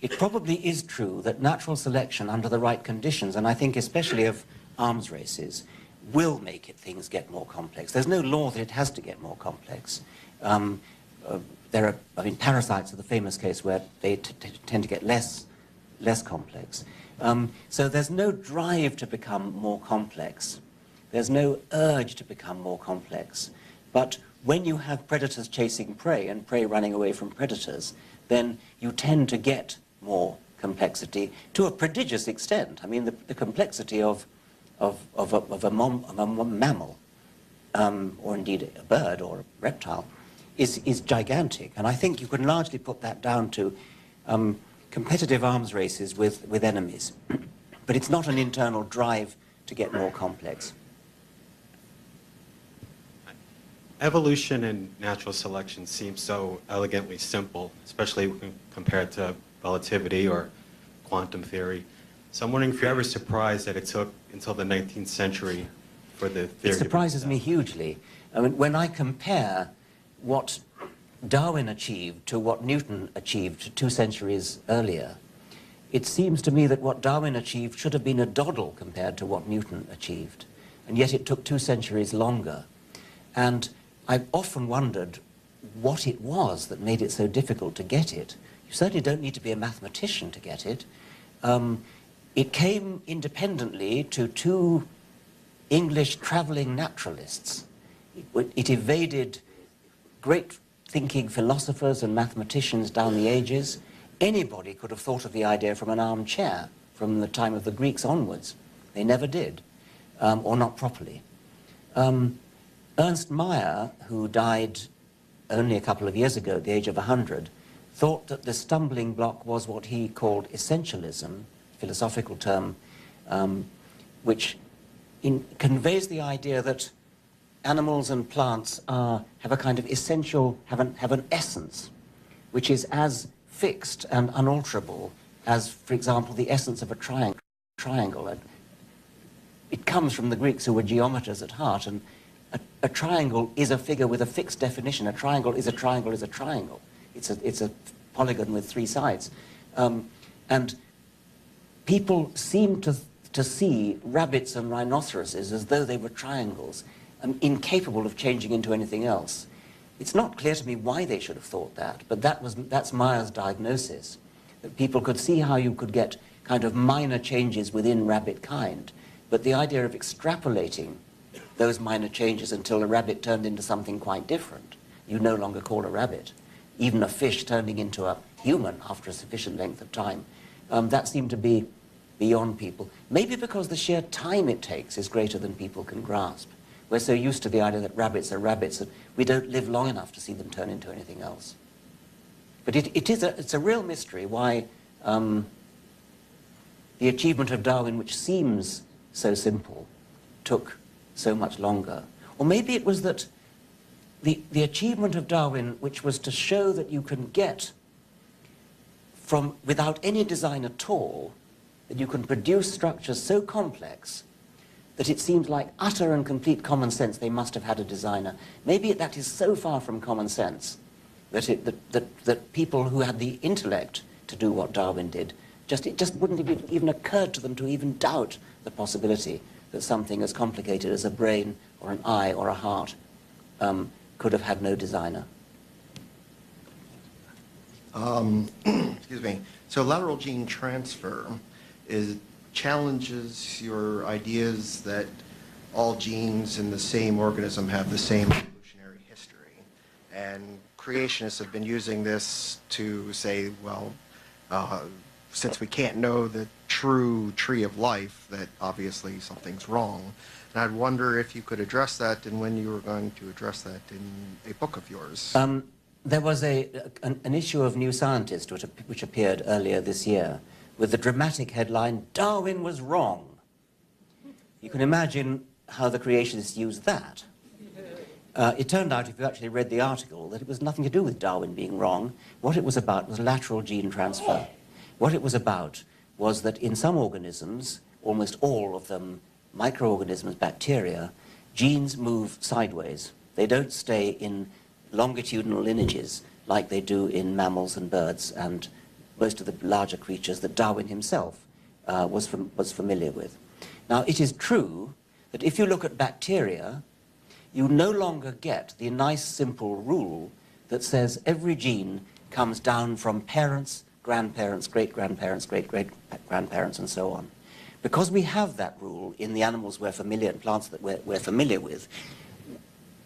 It probably is true that natural selection under the right conditions, and I think especially of arms races, will make things get more complex. There's no law that it has to get more complex. Parasites are the famous case where they tend to get less complex. So there's no drive to become more complex. There's no urge to become more complex. But when you have predators chasing prey and prey running away from predators, then you tend to get more complexity to a prodigious extent. I mean, the complexity of a mammal, or indeed a bird or a reptile, is gigantic. And I think you can largely put that down to competitive arms races with enemies. But it's not an internal drive to get more complex. Evolution and natural selection seem so elegantly simple, especially when compared to relativity or quantum theory. So I'm wondering if you're ever surprised that it took until the 19th century for the theory. It surprises me hugely. I mean, when I compare what Darwin achieved to what Newton achieved 2 centuries earlier, it seems to me that what Darwin achieved should have been a doddle compared to what Newton achieved. And yet it took 2 centuries longer. And I've often wondered what it was that made it so difficult to get it. You certainly don't need to be a mathematician to get it. It came independently to 2 English travelling naturalists. It evaded great thinking philosophers and mathematicians down the ages. Anybody could have thought of the idea from an armchair from the time of the Greeks onwards. They never did, or not properly. Ernst Mayr, who died only a couple of years ago at the age of 100, thought that the stumbling block was what he called essentialism, philosophical term, which conveys the idea that animals and plants have a kind of essential, have an essence, which is as fixed and unalterable as, for example, the essence of a triangle. It comes from the Greeks, who were geometers at heart, and a triangle is a figure with a fixed definition. A triangle is a triangle is a triangle. It's a polygon with three sides. And people seem to see rabbits and rhinoceroses as though they were triangles, incapable of changing into anything else. It's not clear to me why they should have thought that, but that's Meyer's diagnosis, that people could see how you could get kind of minor changes within rabbit kind, but the idea of extrapolating those minor changes until a rabbit turned into something quite different, you no longer call a rabbit. Even a fish turning into a human after a sufficient length of time, that seemed to be beyond people. Maybe because the sheer time it takes is greater than people can grasp. We're so used to the idea that rabbits are rabbits that we don't live long enough to see them turn into anything else. But it's a real mystery why the achievement of Darwin, which seems so simple, took so much longer. Or maybe it was that the achievement of Darwin, which was to show that you can get from, without any design at all, that you can produce structures so complex that it seems like utter and complete common sense they must have had a designer. Maybe that is so far from common sense that people who had the intellect to do what Darwin did, it just wouldn't have even occurred to them to even doubt the possibility that something as complicated as a brain or an eye or a heart could have had no designer. Excuse me. So lateral gene transfer challenges your ideas that all genes in the same organism have the same evolutionary history. And creationists have been using this to say, well, since we can't know the true tree of life, that obviously something's wrong. And I'd wonder if you could address that and when you were going to address that in a book of yours. There was an issue of New Scientist which appeared earlier this year with the dramatic headline, "Darwin was wrong." You can imagine how the creationists used that. It turned out, if you actually read the article, that it was nothing to do with Darwin being wrong. What it was about was lateral gene transfer. What it was about was that in some organisms, almost all of them, microorganisms, bacteria, genes move sideways. They don't stay in longitudinal lineages like they do in mammals and birds and most of the larger creatures that Darwin himself was familiar with. Now, it is true that if you look at bacteria, you no longer get the nice simple rule that says every gene comes down from parents, grandparents, great-grandparents, great-great-grandparents, and so on. Because we have that rule in the animals we're familiar, and plants that we're familiar with,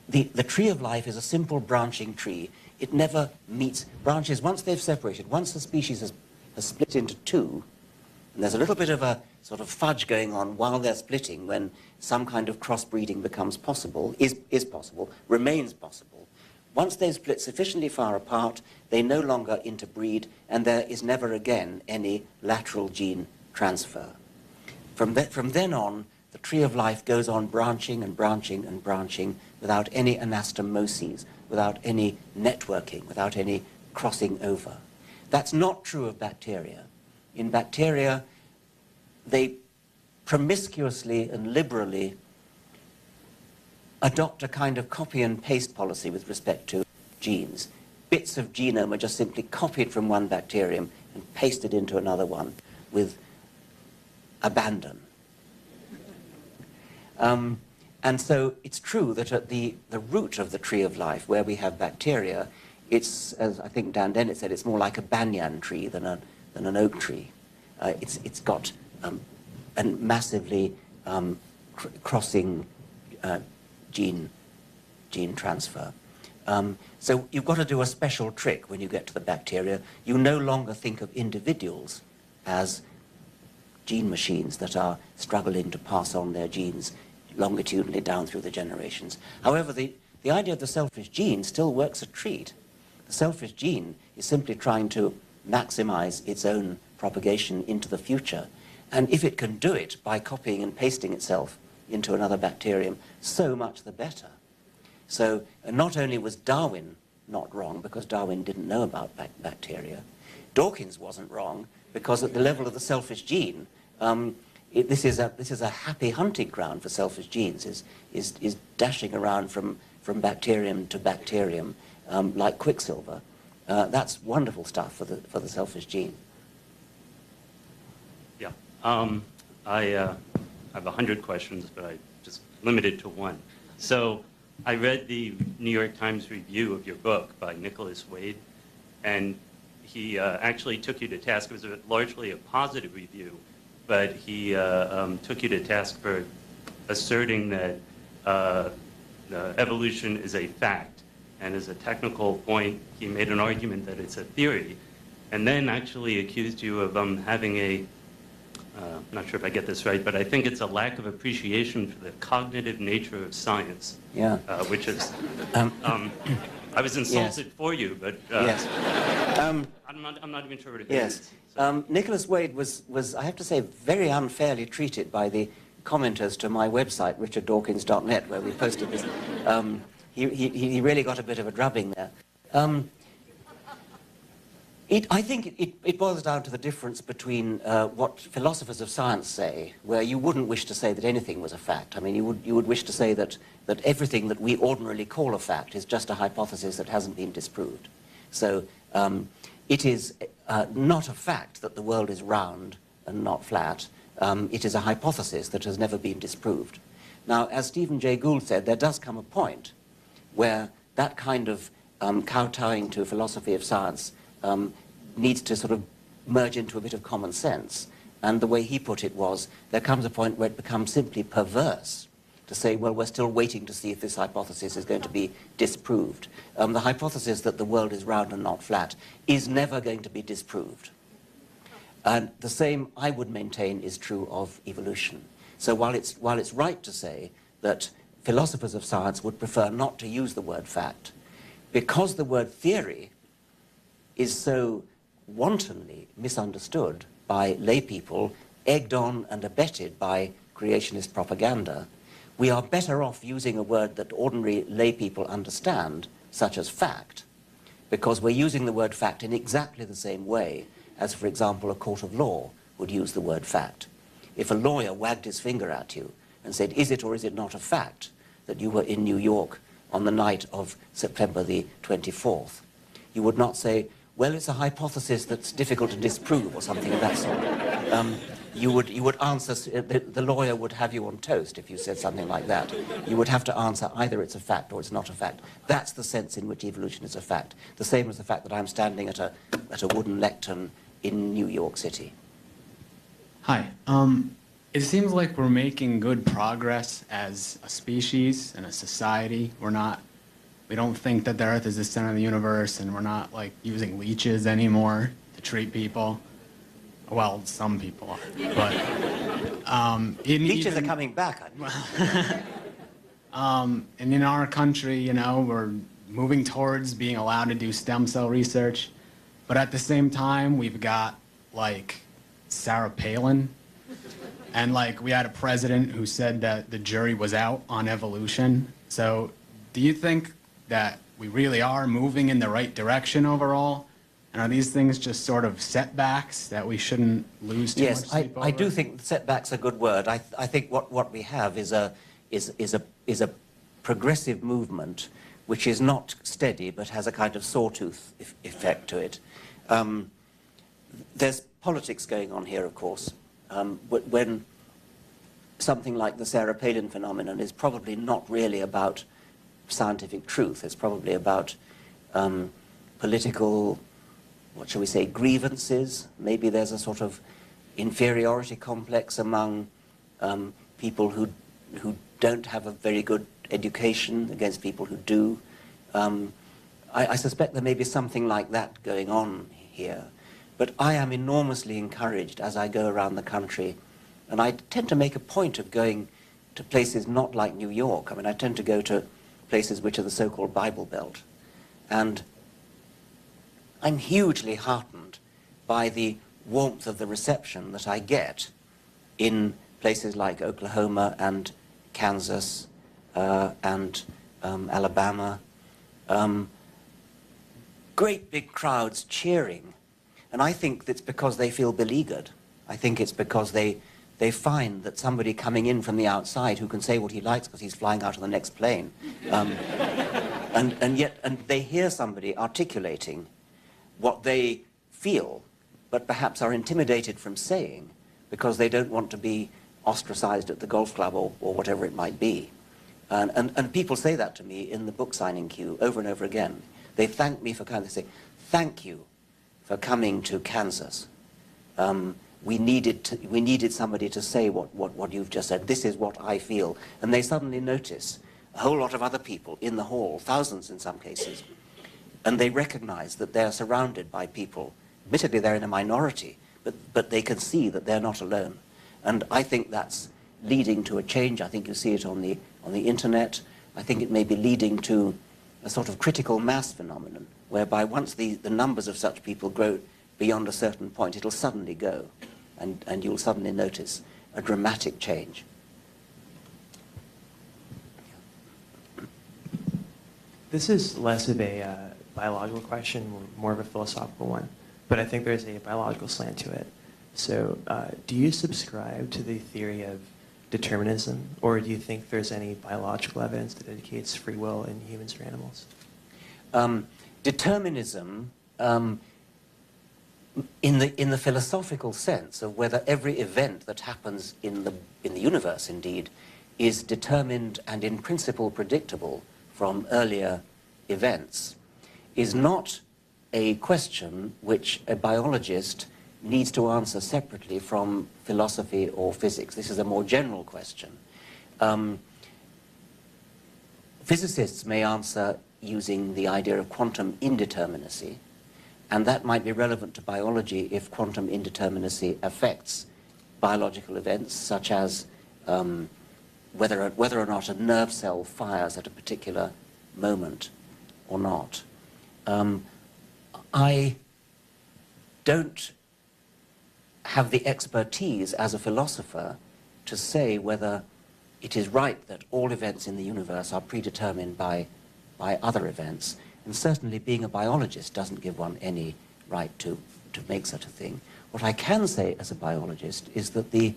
the tree of life is a simple branching tree. It never meets branches. Once they've separated, once the species has split into two, and there's a little bit of a sort of fudge going on while they're splitting when some kind of crossbreeding becomes possible, is possible, remains possible. Once they've split sufficiently far apart, they no longer interbreed, and there is never again any lateral gene transfer. From then on, the tree of life goes on branching and branching and branching without any anastomoses, without any networking, without any crossing over. That's not true of bacteria. In bacteria, they promiscuously and liberally adopt a kind of copy and paste policy with respect to genes. Bits of genome are just simply copied from one bacterium and pasted into another one with abandon. And so it's true that at the root of the tree of life, where we have bacteria, it's, as I think Dan Dennett said, it's more like a banyan tree than an oak tree. It's got a massively crossing gene transfer. So you've got to do a special trick when you get to the bacteria. You no longer think of individuals as gene machines that are struggling to pass on their genes longitudinally down through the generations. However, the idea of the selfish gene still works a treat. The selfish gene is simply trying to maximize its own propagation into the future. And if it can do it by copying and pasting itself into another bacterium, so much the better. So not only was Darwin not wrong, because Darwin didn't know about bacteria, Dawkins wasn't wrong, because at the level of the selfish gene, this is a happy hunting ground for selfish genes, is dashing around from bacterium to bacterium like quicksilver. That's wonderful stuff for the selfish gene. Yeah, I have 100 questions, but I just limited to one. So I read the New York Times review of your book by Nicholas Wade, and he actually took you to task. It was largely a positive review, but he took you to task for asserting that evolution is a fact. And as a technical point, he made an argument that it's a theory, and then actually accused you of having a, I'm not sure if I get this right, but I think it's a lack of appreciation for the cognitive nature of science. Yeah. Which is, I was insulted for you, but yes. I'm not even sure what it is. Yes. Nicholas Wade was, I have to say, very unfairly treated by the commenters to my website, richarddawkins.net, where we posted this. He really got a bit of a drubbing there. I think it boils down to the difference between what philosophers of science say, where you wouldn't wish to say that anything was a fact. I mean, you would wish to say that everything that we ordinarily call a fact is just a hypothesis that hasn't been disproved. So it is not a fact that the world is round and not flat. It is a hypothesis that has never been disproved. Now, as Stephen Jay Gould said, there does come a point where that kind of kowtowing to philosophy of science needs to sort of merge into a bit of common sense. And the way he put it was, there comes a point where it becomes simply perverse to say, well, we're still waiting to see if this hypothesis is going to be disproved. The hypothesis that the world is round and not flat is never going to be disproved. And the same, I would maintain, is true of evolution. So while it's right to say that philosophers of science would prefer not to use the word fact, because the word theory is so wantonly misunderstood by lay people, egged on and abetted by creationist propaganda, we are better off using a word that ordinary lay people understand, such as fact, because we're using the word fact in exactly the same way as, for example, a court of law would use the word fact. If a lawyer wagged his finger at you and said, is it or is it not a fact that you were in New York on the night of September the 24th, you would not say, well, it's a hypothesis that's difficult to disprove or something of that sort. You would answer, the lawyer would have you on toast if you said something like that. You would have to answer either it's a fact or it's not a fact. That's the sense in which evolution is a fact. The same as the fact that I'm standing at a wooden lectern in New York City. Hi. It seems like we're making good progress as a species and a society. We don't think that the Earth is the center of the universe, and we're not like using leeches anymore to treat people. Well, some people are, but leeches are coming back. And in our country, you know, we're moving towards being allowed to do stem cell research, but at the same time, we've got like Sarah Palin, and like we had a president who said that the jury was out on evolution. So, do you think that we really are moving in the right direction overall? And are these things just sort of setbacks that we shouldn't lose too much sleep over? I do think setback's a good word. I think what we have is a progressive movement which is not steady but has a kind of sawtooth effect to it. There's politics going on here, of course. When something like the Sarah Palin phenomenon is probably not really about scientific truth. It's probably about political, what shall we say, grievances. Maybe there's a sort of inferiority complex among people who don't have a very good education against people who do. I suspect there may be something like that going on here. But I am enormously encouraged as I go around the country, and I tend to make a point of going to places not like New York. I mean, I tend to go to places which are the so-called Bible Belt. And I'm hugely heartened by the warmth of the reception that I get in places like Oklahoma and Kansas and Alabama, great big crowds cheering. And I think that's because they feel beleaguered. I think it's because they find that somebody coming in from the outside who can say what he likes because he's flying out on the next plane. And yet they hear somebody articulating what they feel, but perhaps are intimidated from saying because they don't want to be ostracized at the golf club or whatever it might be. And people say that to me in the book signing queue over and over again. They thank me for coming. They say, thank you for coming to Kansas. We needed somebody to say what you've just said. This is what I feel. And they suddenly notice a whole lot of other people in the hall, thousands in some cases, and they recognize that they're surrounded by people. Admittedly, they're in a minority, but they can see that they're not alone. And I think that's leading to a change. I think you see it on the internet. I think it may be leading to a sort of critical mass phenomenon, whereby once the numbers of such people grow beyond a certain point, it'll suddenly go, and you'll suddenly notice a dramatic change. This is less of a biological question, more of a philosophical one, but I think there's a biological slant to it. So do you subscribe to the theory of determinism, or do you think there's any biological evidence that indicates free will in humans or animals? Determinism, in the philosophical sense of whether every event that happens in the universe, indeed, is determined and in principle predictable from earlier events, is not a question which a biologist needs to answer separately from philosophy or physics. This is a more general question. Physicists may answer using the idea of quantum indeterminacy, and that might be relevant to biology if quantum indeterminacy affects biological events, such as whether or not a nerve cell fires at a particular moment or not. I don't have the expertise as a philosopher to say whether it is right that all events in the universe are predetermined by other events, and certainly being a biologist doesn't give one any right to make such a thing. What I can say as a biologist is that the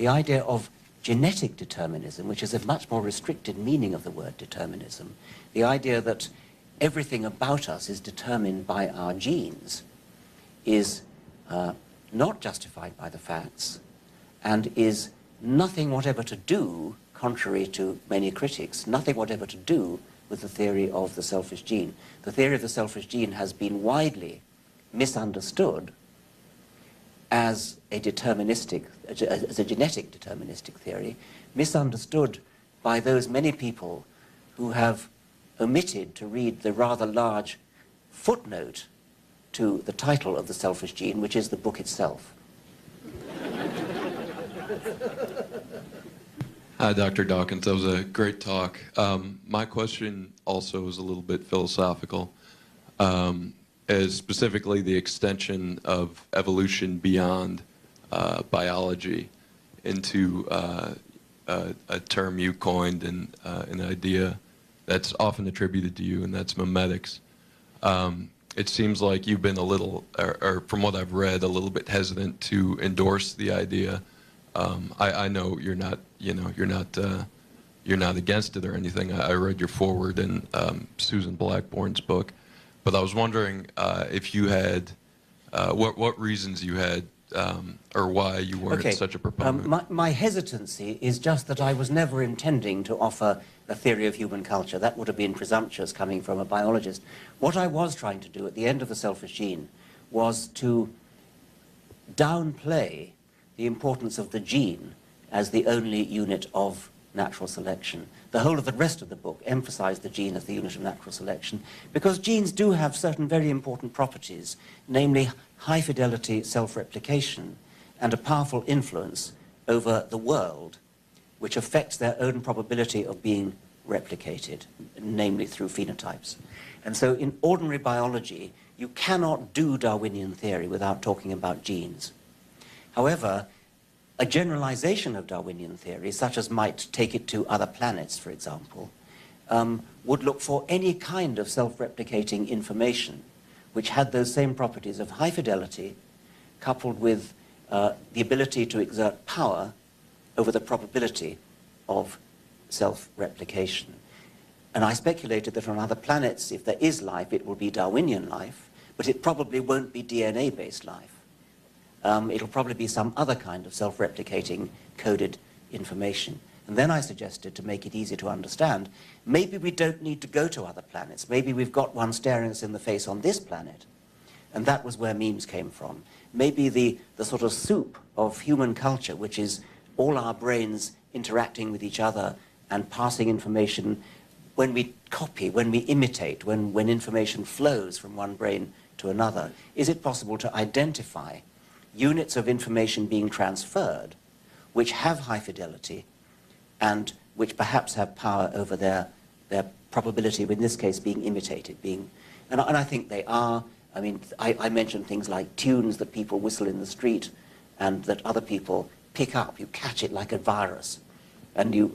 idea of genetic determinism, which is a much more restricted meaning of the word determinism, the idea that everything about us is determined by our genes, is not justified by the facts, and is nothing whatever to do, contrary to many critics, nothing whatever to do with the theory of the selfish gene. The theory of the selfish gene has been widely misunderstood as a genetic deterministic theory, misunderstood by those many people who have omitted to read the rather large footnote to the title of The Selfish Gene, which is the book itself. Hi, Dr. Dawkins. That was a great talk. My question also is a little bit philosophical, as specifically the extension of evolution beyond biology into a term you coined and an idea that's often attributed to you, and that's memetics. It seems like you've been a little, or from what I've read, a little bit hesitant to endorse the idea. I know you're not, you're not against it or anything. I read your foreword in Susan Blackbourne's book, but I was wondering if you had, what reasons you had, or why you weren't such a proponent. My hesitancy is just that I was never intending to offer a theory of human culture. That would have been presumptuous coming from a biologist. What I was trying to do at the end of The Selfish Gene was to downplay the importance of the gene as the only unit of natural selection. The whole of the rest of the book emphasized the gene as the unit of natural selection, because genes do have certain very important properties, namely high-fidelity self-replication and a powerful influence over the world, which affects their own probability of being replicated, namely through phenotypes. And so in ordinary biology, you cannot do Darwinian theory without talking about genes. However, a generalization of Darwinian theory, such as might take it to other planets, for example, would look for any kind of self-replicating information which had those same properties of high fidelity coupled with the ability to exert power over the probability of self-replication. And I speculated that on other planets, if there is life, it will be Darwinian life, but it probably won't be DNA-based life. It'll probably be some other kind of self-replicating coded information. And then I suggested, to make it easy to understand, maybe we don't need to go to other planets. Maybe we've got one staring us in the face on this planet. And that was where memes came from. Maybe the sort of soup of human culture, which is all our brains interacting with each other and passing information when we copy, when we imitate, when information flows from one brain to another. Is it possible to identify units of information being transferred which have high fidelity and which perhaps have power over their probability of, in this case, being imitated, and I think they are. I mean, I mentioned things like tunes that people whistle in the street and that other people pick up. You catch it like a virus, and you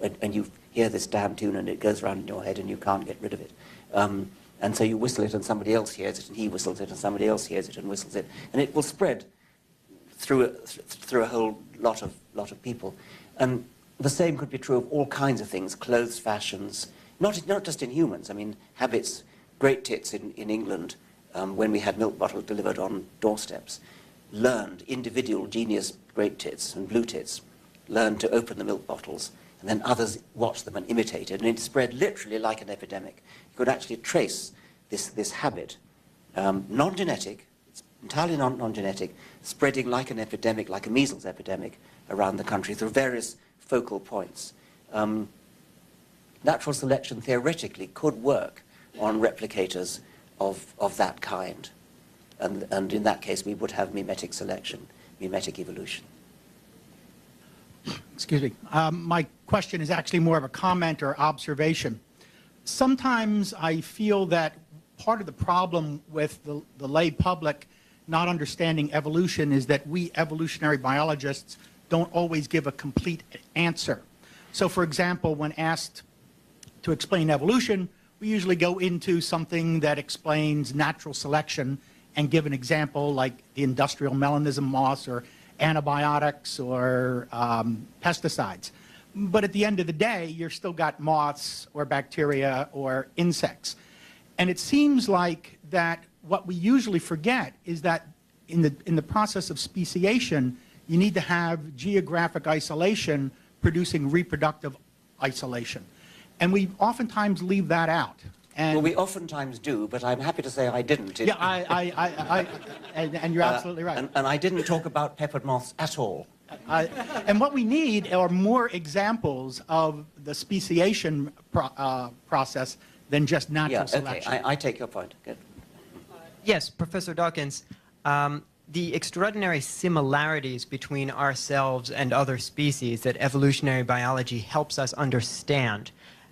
hear this damn tune and it goes around in your head and you can't get rid of it. And so you whistle it and somebody else hears it and he whistles it and somebody else hears it and whistles it, and it will spread through a whole lot of people. And the same could be true of all kinds of things, clothes, fashions, not just in humans. I mean, habits. Great tits in England, when we had milk bottles delivered on doorsteps, learned, individual genius great tits and blue tits, learned to open the milk bottles, and then others watched them and imitated, and it spread literally like an epidemic. You could actually trace this habit, non-genetic, it's entirely non-genetic, spreading like an epidemic, like a measles epidemic around the country through various focal points. Natural selection theoretically could work on replicators of that kind. And in that case, we would have mimetic selection, mimetic evolution. Excuse me. My question is actually more of a comment or observation. Sometimes I feel that part of the problem with the lay public not understanding evolution is that we evolutionary biologists don't always give a complete answer. So, for example, when asked to explain evolution, we usually go into something that explains natural selection and give an example like the industrial melanism moths or antibiotics or pesticides. But at the end of the day, you've still got moths or bacteria or insects. And it seems like that what we usually forget is that in the process of speciation, you need to have geographic isolation producing reproductive isolation. And we oftentimes leave that out. And well, we oftentimes do, but I'm happy to say I didn't. Yeah, and you're absolutely right. And I didn't talk about peppered moths at all. And what we need are more examples of the speciation process than just natural selection. Okay, I take your point. Good. Yes, Professor Dawkins. The extraordinary similarities between ourselves and other species that evolutionary biology helps us understand,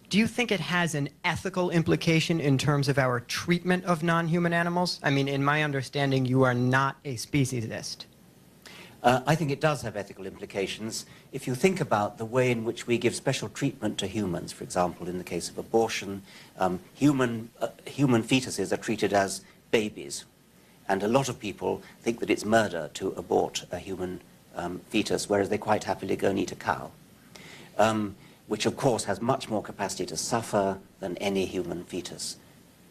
do you think it has an ethical implication in terms of our treatment of non-human animals? I mean, in my understanding, you are not a speciesist. I think it does have ethical implications. If you think about the way in which we give special treatment to humans, for example, in the case of abortion, human fetuses are treated as babies. And a lot of people think that it's murder to abort a human fetus, whereas they quite happily go and eat a cow, which of course has much more capacity to suffer than any human fetus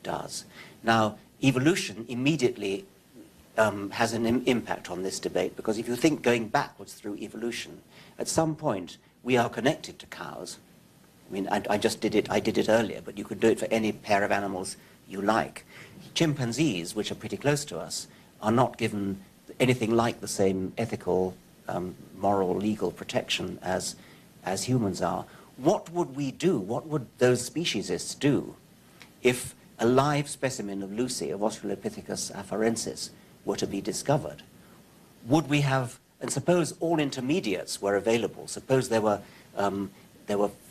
does. Now, evolution immediately has an impact on this debate, because if you think going backwards through evolution, at some point we are connected to cows. I mean, I did it earlier, but you could do it for any pair of animals you like. Chimpanzees, which are pretty close to us, are not given anything like the same ethical, moral, legal protection as humans are. What would we do? What would those speciesists do if a live specimen of Lucy, of Australopithecus afarensis, were to be discovered? Would we have, and suppose all intermediates were available, suppose there were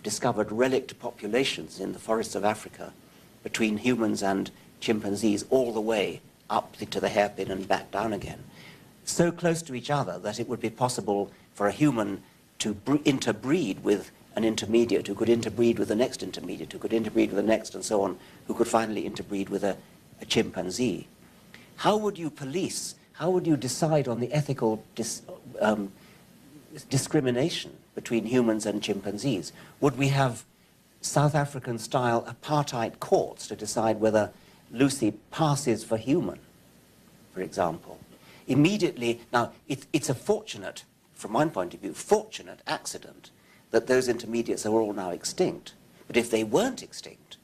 discovered relict populations in the forests of Africa between humans and chimpanzees all the way up to the hairpin and back down again, so close to each other that it would be possible for a human to interbreed with an intermediate who could interbreed with the next intermediate, who could interbreed with the next, and so on, who could finally interbreed with a chimpanzee. How would you police, how would you decide on the ethical discrimination between humans and chimpanzees? Would we have South African-style apartheid courts to decide whether Lucy passes for human, for example? Immediately, now, it's a fortunate, from my point of view, fortunate accident that those intermediates are all now extinct. But if they weren't extinct,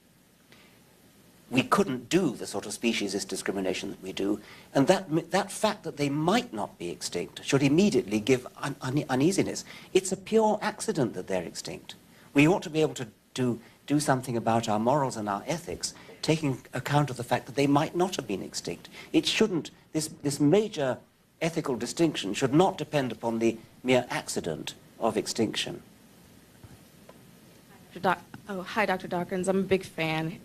we couldn't do the sort of speciesist discrimination that we do, and that fact that they might not be extinct should immediately give uneasiness. It's a pure accident that they're extinct. We ought to be able to do something about our morals and our ethics, taking account of the fact that they might not have been extinct. It shouldn't, this major ethical distinction should not depend upon the mere accident of extinction. Hi, Dr. Dawkins. I'm a big fan.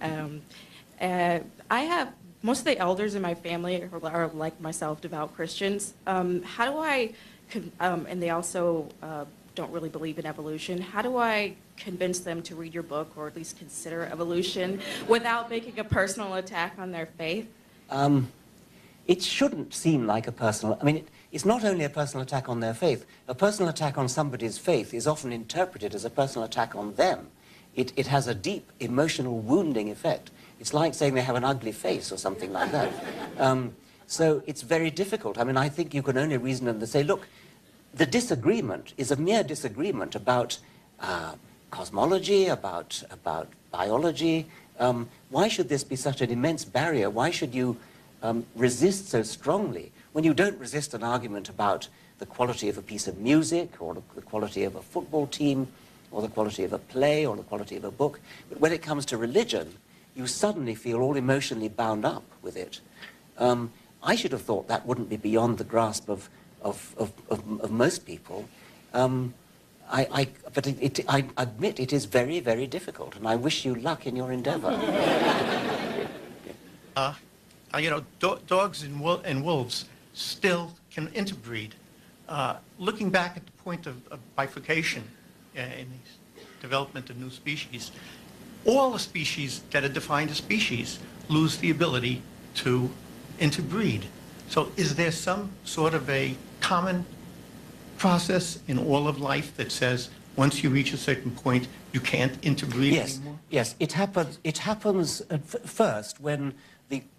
I have, most of the elders in my family are like myself, devout Christians. How do I, and they also don't really believe in evolution, how do I convince them to read your book or at least consider evolution without making a personal attack on their faith? It shouldn't seem like a personal, I mean, it's not only a personal attack on their faith. A personal attack on somebody's faith is often interpreted as a personal attack on them. It has a deep emotional wounding effect. It's like saying they have an ugly face or something like that. So it's very difficult. I mean, I think you can only reason them to say, look, the disagreement is a mere disagreement about cosmology, about biology. Why should this be such an immense barrier? Why should you resist so strongly when you don't resist an argument about the quality of a piece of music or the quality of a football team or the quality of a play or the quality of a book? But when it comes to religion, you suddenly feel all emotionally bound up with it. I should have thought that wouldn't be beyond the grasp of most people. But I admit it is very, very difficult, and I wish you luck in your endeavor. You know, dogs and wolves still can interbreed. Looking back at the point of bifurcation in the development of new species, all the species that are defined as species lose the ability to interbreed. So is there some sort of a common process in all of life that says once you reach a certain point, you can't interbreed anymore? Yes, it happens first when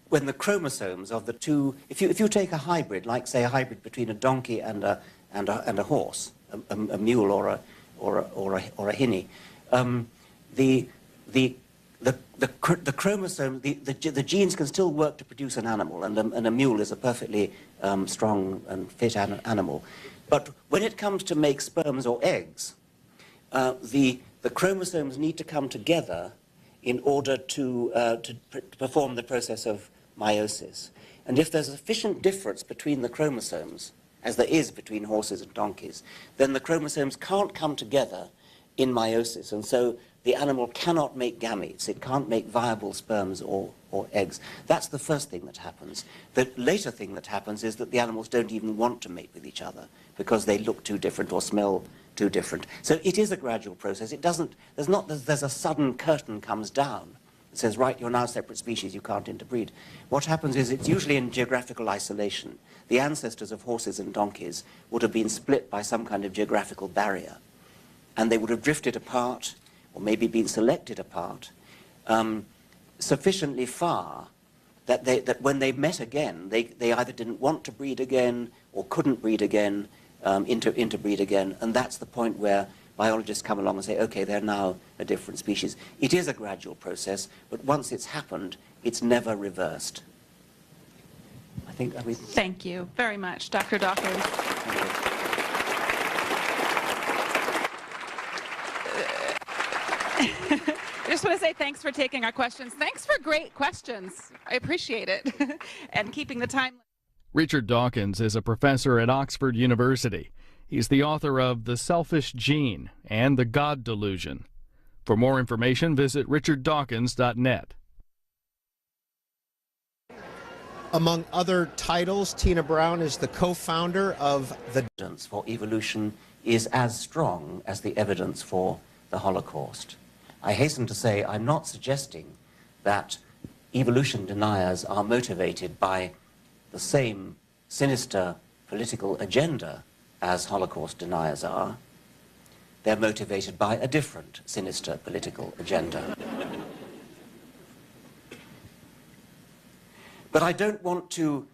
the chromosomes of the two, if you take a hybrid, like say a hybrid between a donkey and a horse, a mule or a hinny, the chromosome, the genes can still work to produce an animal, and a mule is a perfectly strong and fit animal. But when it comes to make sperms or eggs, the chromosomes need to come together in order to perform the process of meiosis. And if there's a sufficient difference between the chromosomes, as there is between horses and donkeys, then the chromosomes can't come together in meiosis, and so the animal cannot make gametes. It can't make viable sperms or eggs. That's the first thing that happens. The later thing that happens is that the animals don't even want to mate with each other because they look too different or smell too different. So it is a gradual process. It doesn't, there's a sudden curtain comes down. It says, right, you're now a separate species, you can't interbreed. What happens is it's usually in geographical isolation. The ancestors of horses and donkeys would have been split by some kind of geographical barrier, and they would have drifted apart, or maybe been selected apart, sufficiently far that when they met again, they either didn't want to breed again or couldn't breed again, interbreed again, and that's the point where biologists come along and say, okay, they're now a different species. It is a gradual process, but once it's happened, it's never reversed. I think that we... Thank you very much, Dr. Dawkins. I just want to say thanks for taking our questions. Thanks for great questions. I appreciate it. And keeping the time. Richard Dawkins is a professor at Oxford University. He's the author of The Selfish Gene and The God Delusion. For more information, visit richarddawkins.net. Among other titles, Tina Brown is the co-founder of the... evidence for evolution is as strong as the evidence for the Holocaust. I hasten to say I'm not suggesting that evolution deniers are motivated by the same sinister political agenda as Holocaust deniers are. They're motivated by a different sinister political agenda. But I don't want to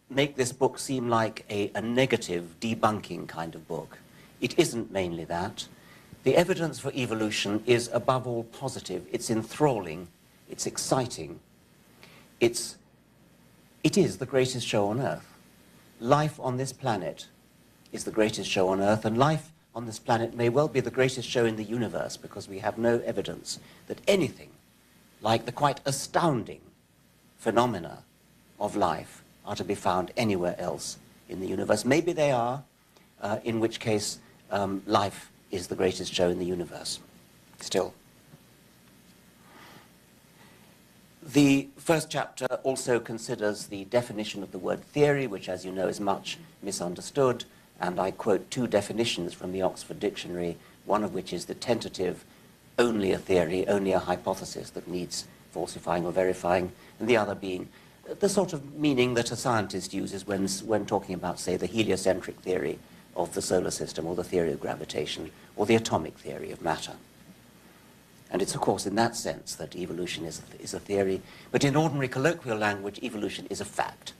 make this book seem like a negative, debunking kind of book. It isn't mainly that. The evidence for evolution is above all positive. It's enthralling. It's exciting. It is the greatest show on Earth. Life on this planet is the greatest show on Earth, and life on this planet may well be the greatest show in the universe, because we have no evidence that anything like the quite astounding phenomena of life are to be found anywhere else in the universe. Maybe they are, in which case life is the greatest show in the universe, still. The first chapter also considers the definition of the word theory, which, as you know, is much misunderstood, and I quote two definitions from the Oxford Dictionary, one of which is the tentative, only a theory, only a hypothesis that needs falsifying or verifying, and the other being the sort of meaning that a scientist uses when talking about, say, the heliocentric theory of the solar system, or the theory of gravitation, or the atomic theory of matter. And it's, of course, in that sense that evolution is a theory, but in ordinary colloquial language, evolution is a fact.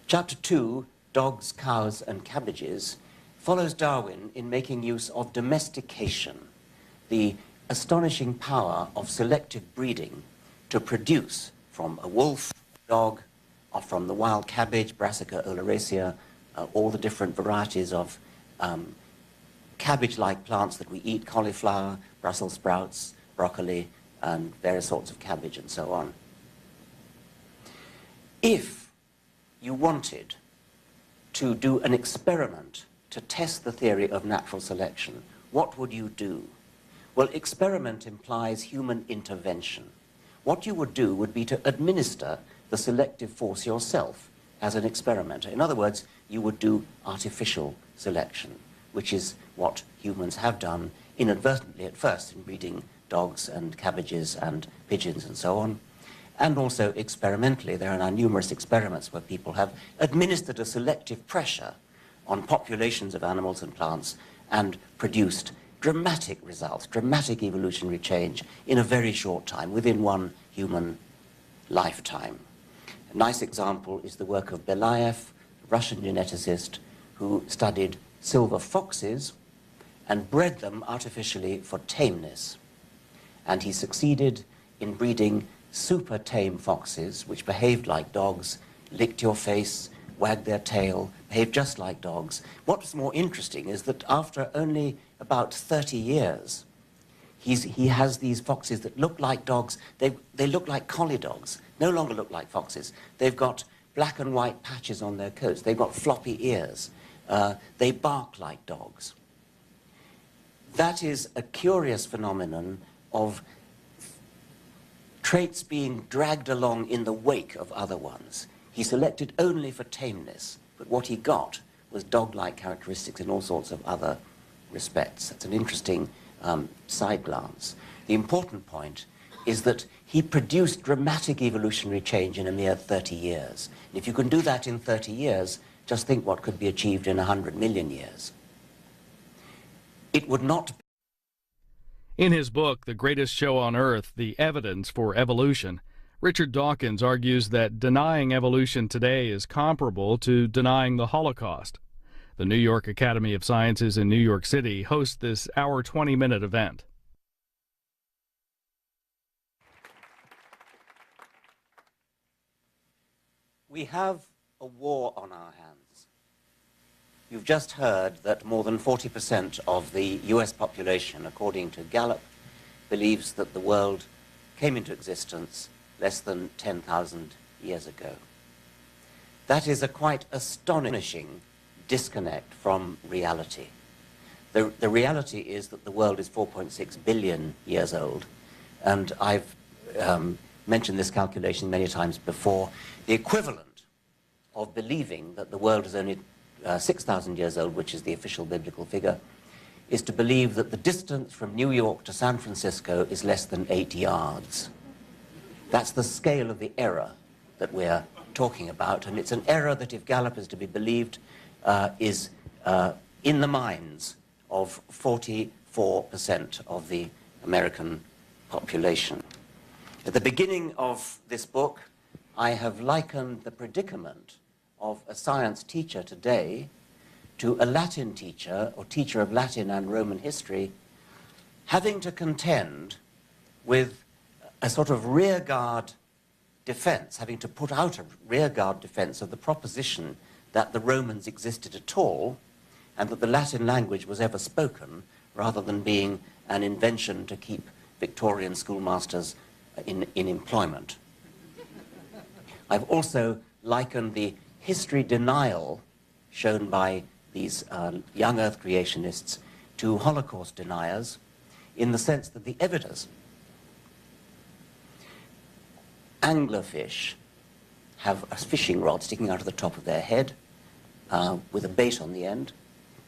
Chapter 2, Dogs, Cows, and Cabbages, follows Darwin in making use of domestication, the astonishing power of selective breeding to produce from a wolf, dog, or from the wild cabbage, Brassica oleracea, all the different varieties of cabbage-like plants that we eat, cauliflower, Brussels sprouts, broccoli, and various sorts of cabbage and so on. If you wanted to do an experiment to test the theory of natural selection, what would you do? Well, experiment implies human intervention. What you would do would be to administer the selective force yourself as an experimenter. In other words, you would do artificial selection, which is what humans have done inadvertently at first in breeding dogs and cabbages and pigeons and so on. And also experimentally, there are now numerous experiments where people have administered a selective pressure on populations of animals and plants and produced dramatic results, dramatic evolutionary change in a very short time, within one human lifetime. A nice example is the work of Belayev, a Russian geneticist who studied silver foxes and bred them artificially for tameness. And he succeeded in breeding super tame foxes, which behaved like dogs, licked your face, wagged their tail, behaved just like dogs. What's more interesting is that after only about 30 years, he has these foxes that look like dogs. They look like collie dogs, no longer look like foxes. They've got black and white patches on their coats. They've got floppy ears. They bark like dogs. That is a curious phenomenon of traits being dragged along in the wake of other ones. He selected only for tameness, but what he got was dog-like characteristics in all sorts of other respects. That's an interesting side glance. The important point is that he produced dramatic evolutionary change in a mere 30 years. And if you can do that in 30 years, just think what could be achieved in 100 million years. It would not. In his book, The Greatest Show on Earth, The Evidence for Evolution, Richard Dawkins argues that denying evolution today is comparable to denying the Holocaust. The New York Academy of Sciences in New York City hosts this Our 20-Minute event. We have a war on our hands. You've just heard that more than 40% of the US population, according to Gallup, believes that the world came into existence less than 10,000 years ago. That is a quite astonishing disconnect from reality. The reality is that the world is 4.6 billion years old, and I've mentioned this calculation many times before. The equivalent of believing that the world is only 6,000 years old, which is the official biblical figure, is to believe that the distance from New York to San Francisco is less than 8 yards. That's the scale of the error that we're talking about, and it's an error that, if Gallup is to be believed, is in the minds of 44% of the American population. At the beginning of this book, I have likened the predicament of a science teacher today to a Latin teacher, or teacher of Latin and Roman history, having to contend with a sort of rearguard defense, having to put out a rearguard defense of the proposition that the Romans existed at all, and that the Latin language was ever spoken, rather than being an invention to keep Victorian schoolmasters in employment. I've also likened the history denial shown by these young Earth creationists to Holocaust deniers, in the sense that the evidence, anglerfish have a fishing rod sticking out of the top of their head with a bait on the end,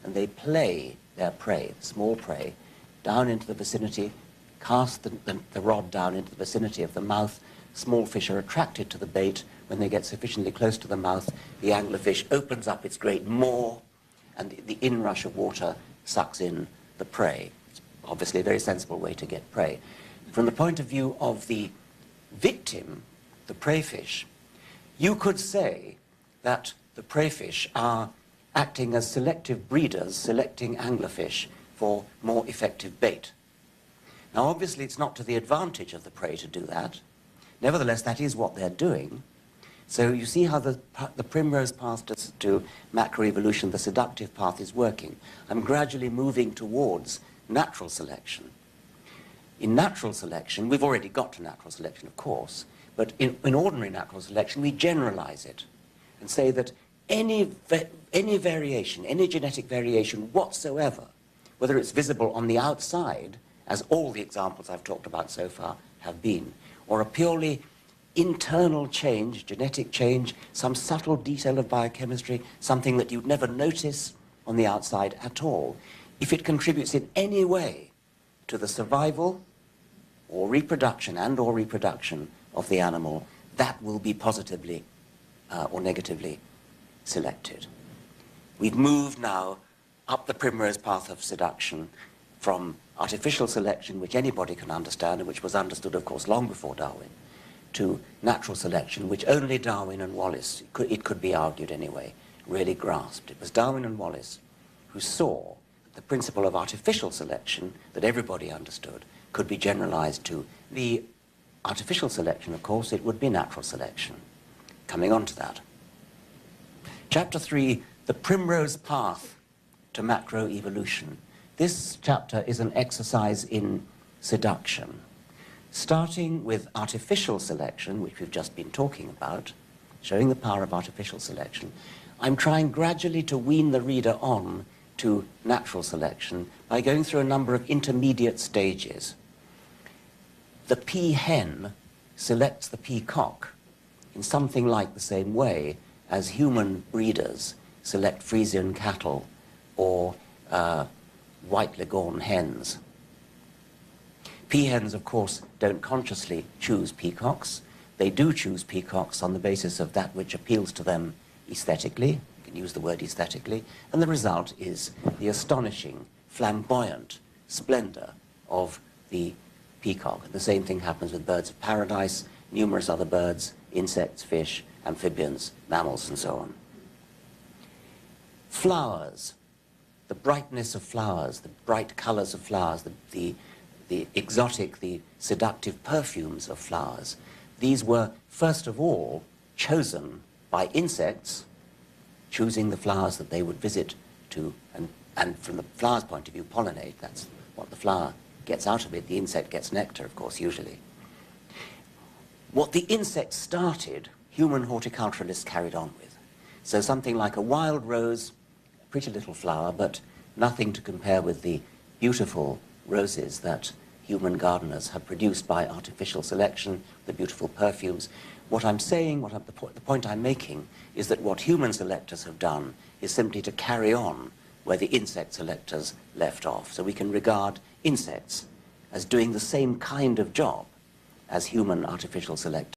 and they play their prey, small prey, down into the vicinity, cast the rod down into the vicinity of the mouth. Small fish are attracted to the bait. When they get sufficiently close to the mouth, the anglerfish opens up its great maw, and the inrush of water sucks in the prey. It's obviously a very sensible way to get prey. From the point of view of the victim, the prey fish, you could say that the prey fish are acting as selective breeders, selecting anglerfish for more effective bait. Now, obviously, it's not to the advantage of the prey to do that. Nevertheless, that is what they're doing. So you see how the primrose path to macroevolution, the seductive path, is working. I'm gradually moving towards natural selection. In natural selection, we've already got to natural selection, of course, but in ordinary natural selection, we generalize it and say that any variation, any genetic variation whatsoever, whether it's visible on the outside, as all the examples I've talked about so far have been, or a purely internal change, genetic change, some subtle detail of biochemistry, something that you'd never notice on the outside at all, if it contributes in any way to the survival or reproduction of the animal, that will be positively or negatively selected. We've moved now up the primrose path of seduction from artificial selection, which anybody can understand, and which was understood, of course, long before Darwin, to natural selection, which only Darwin and Wallace, it could be argued anyway, really grasped. It was Darwin and Wallace who saw that the principle of artificial selection that everybody understood could be generalized to the artificial selection. Of course, it would be natural selection. Coming on to that. Chapter 3, the primrose path to macroevolution. This chapter is an exercise in seduction. Starting with artificial selection, which we've just been talking about, showing the power of artificial selection, I'm trying gradually to wean the reader on to natural selection by going through a number of intermediate stages. The peahen selects the peacock in something like the same way as human breeders select Frisian cattle or white leghorn hens. Peahens, of course, don't consciously choose peacocks. They do choose peacocks on the basis of that which appeals to them aesthetically. You can use the word aesthetically. And the result is the astonishing, flamboyant splendor of the peacock. And the same thing happens with birds of paradise, numerous other birds, insects, fish, amphibians, mammals, and so on. Flowers, the brightness of flowers, the bright colors of flowers, the exotic, the seductive perfumes of flowers, these were, first of all, chosen by insects, choosing the flowers that they would visit to, and from the flower's point of view, pollinate. That's what the flower gets out of it. The insect gets nectar, of course, usually. What the insect started, human horticulturalists carried on with. So something like a wild rose, a pretty little flower, but nothing to compare with the beautiful roses that human gardeners have produced by artificial selection, the beautiful perfumes. What I'm saying, the point I'm making, is that what human selectors have done is simply to carry on where the insect selectors left off. So we can regard insects as doing the same kind of job as human artificial selectors.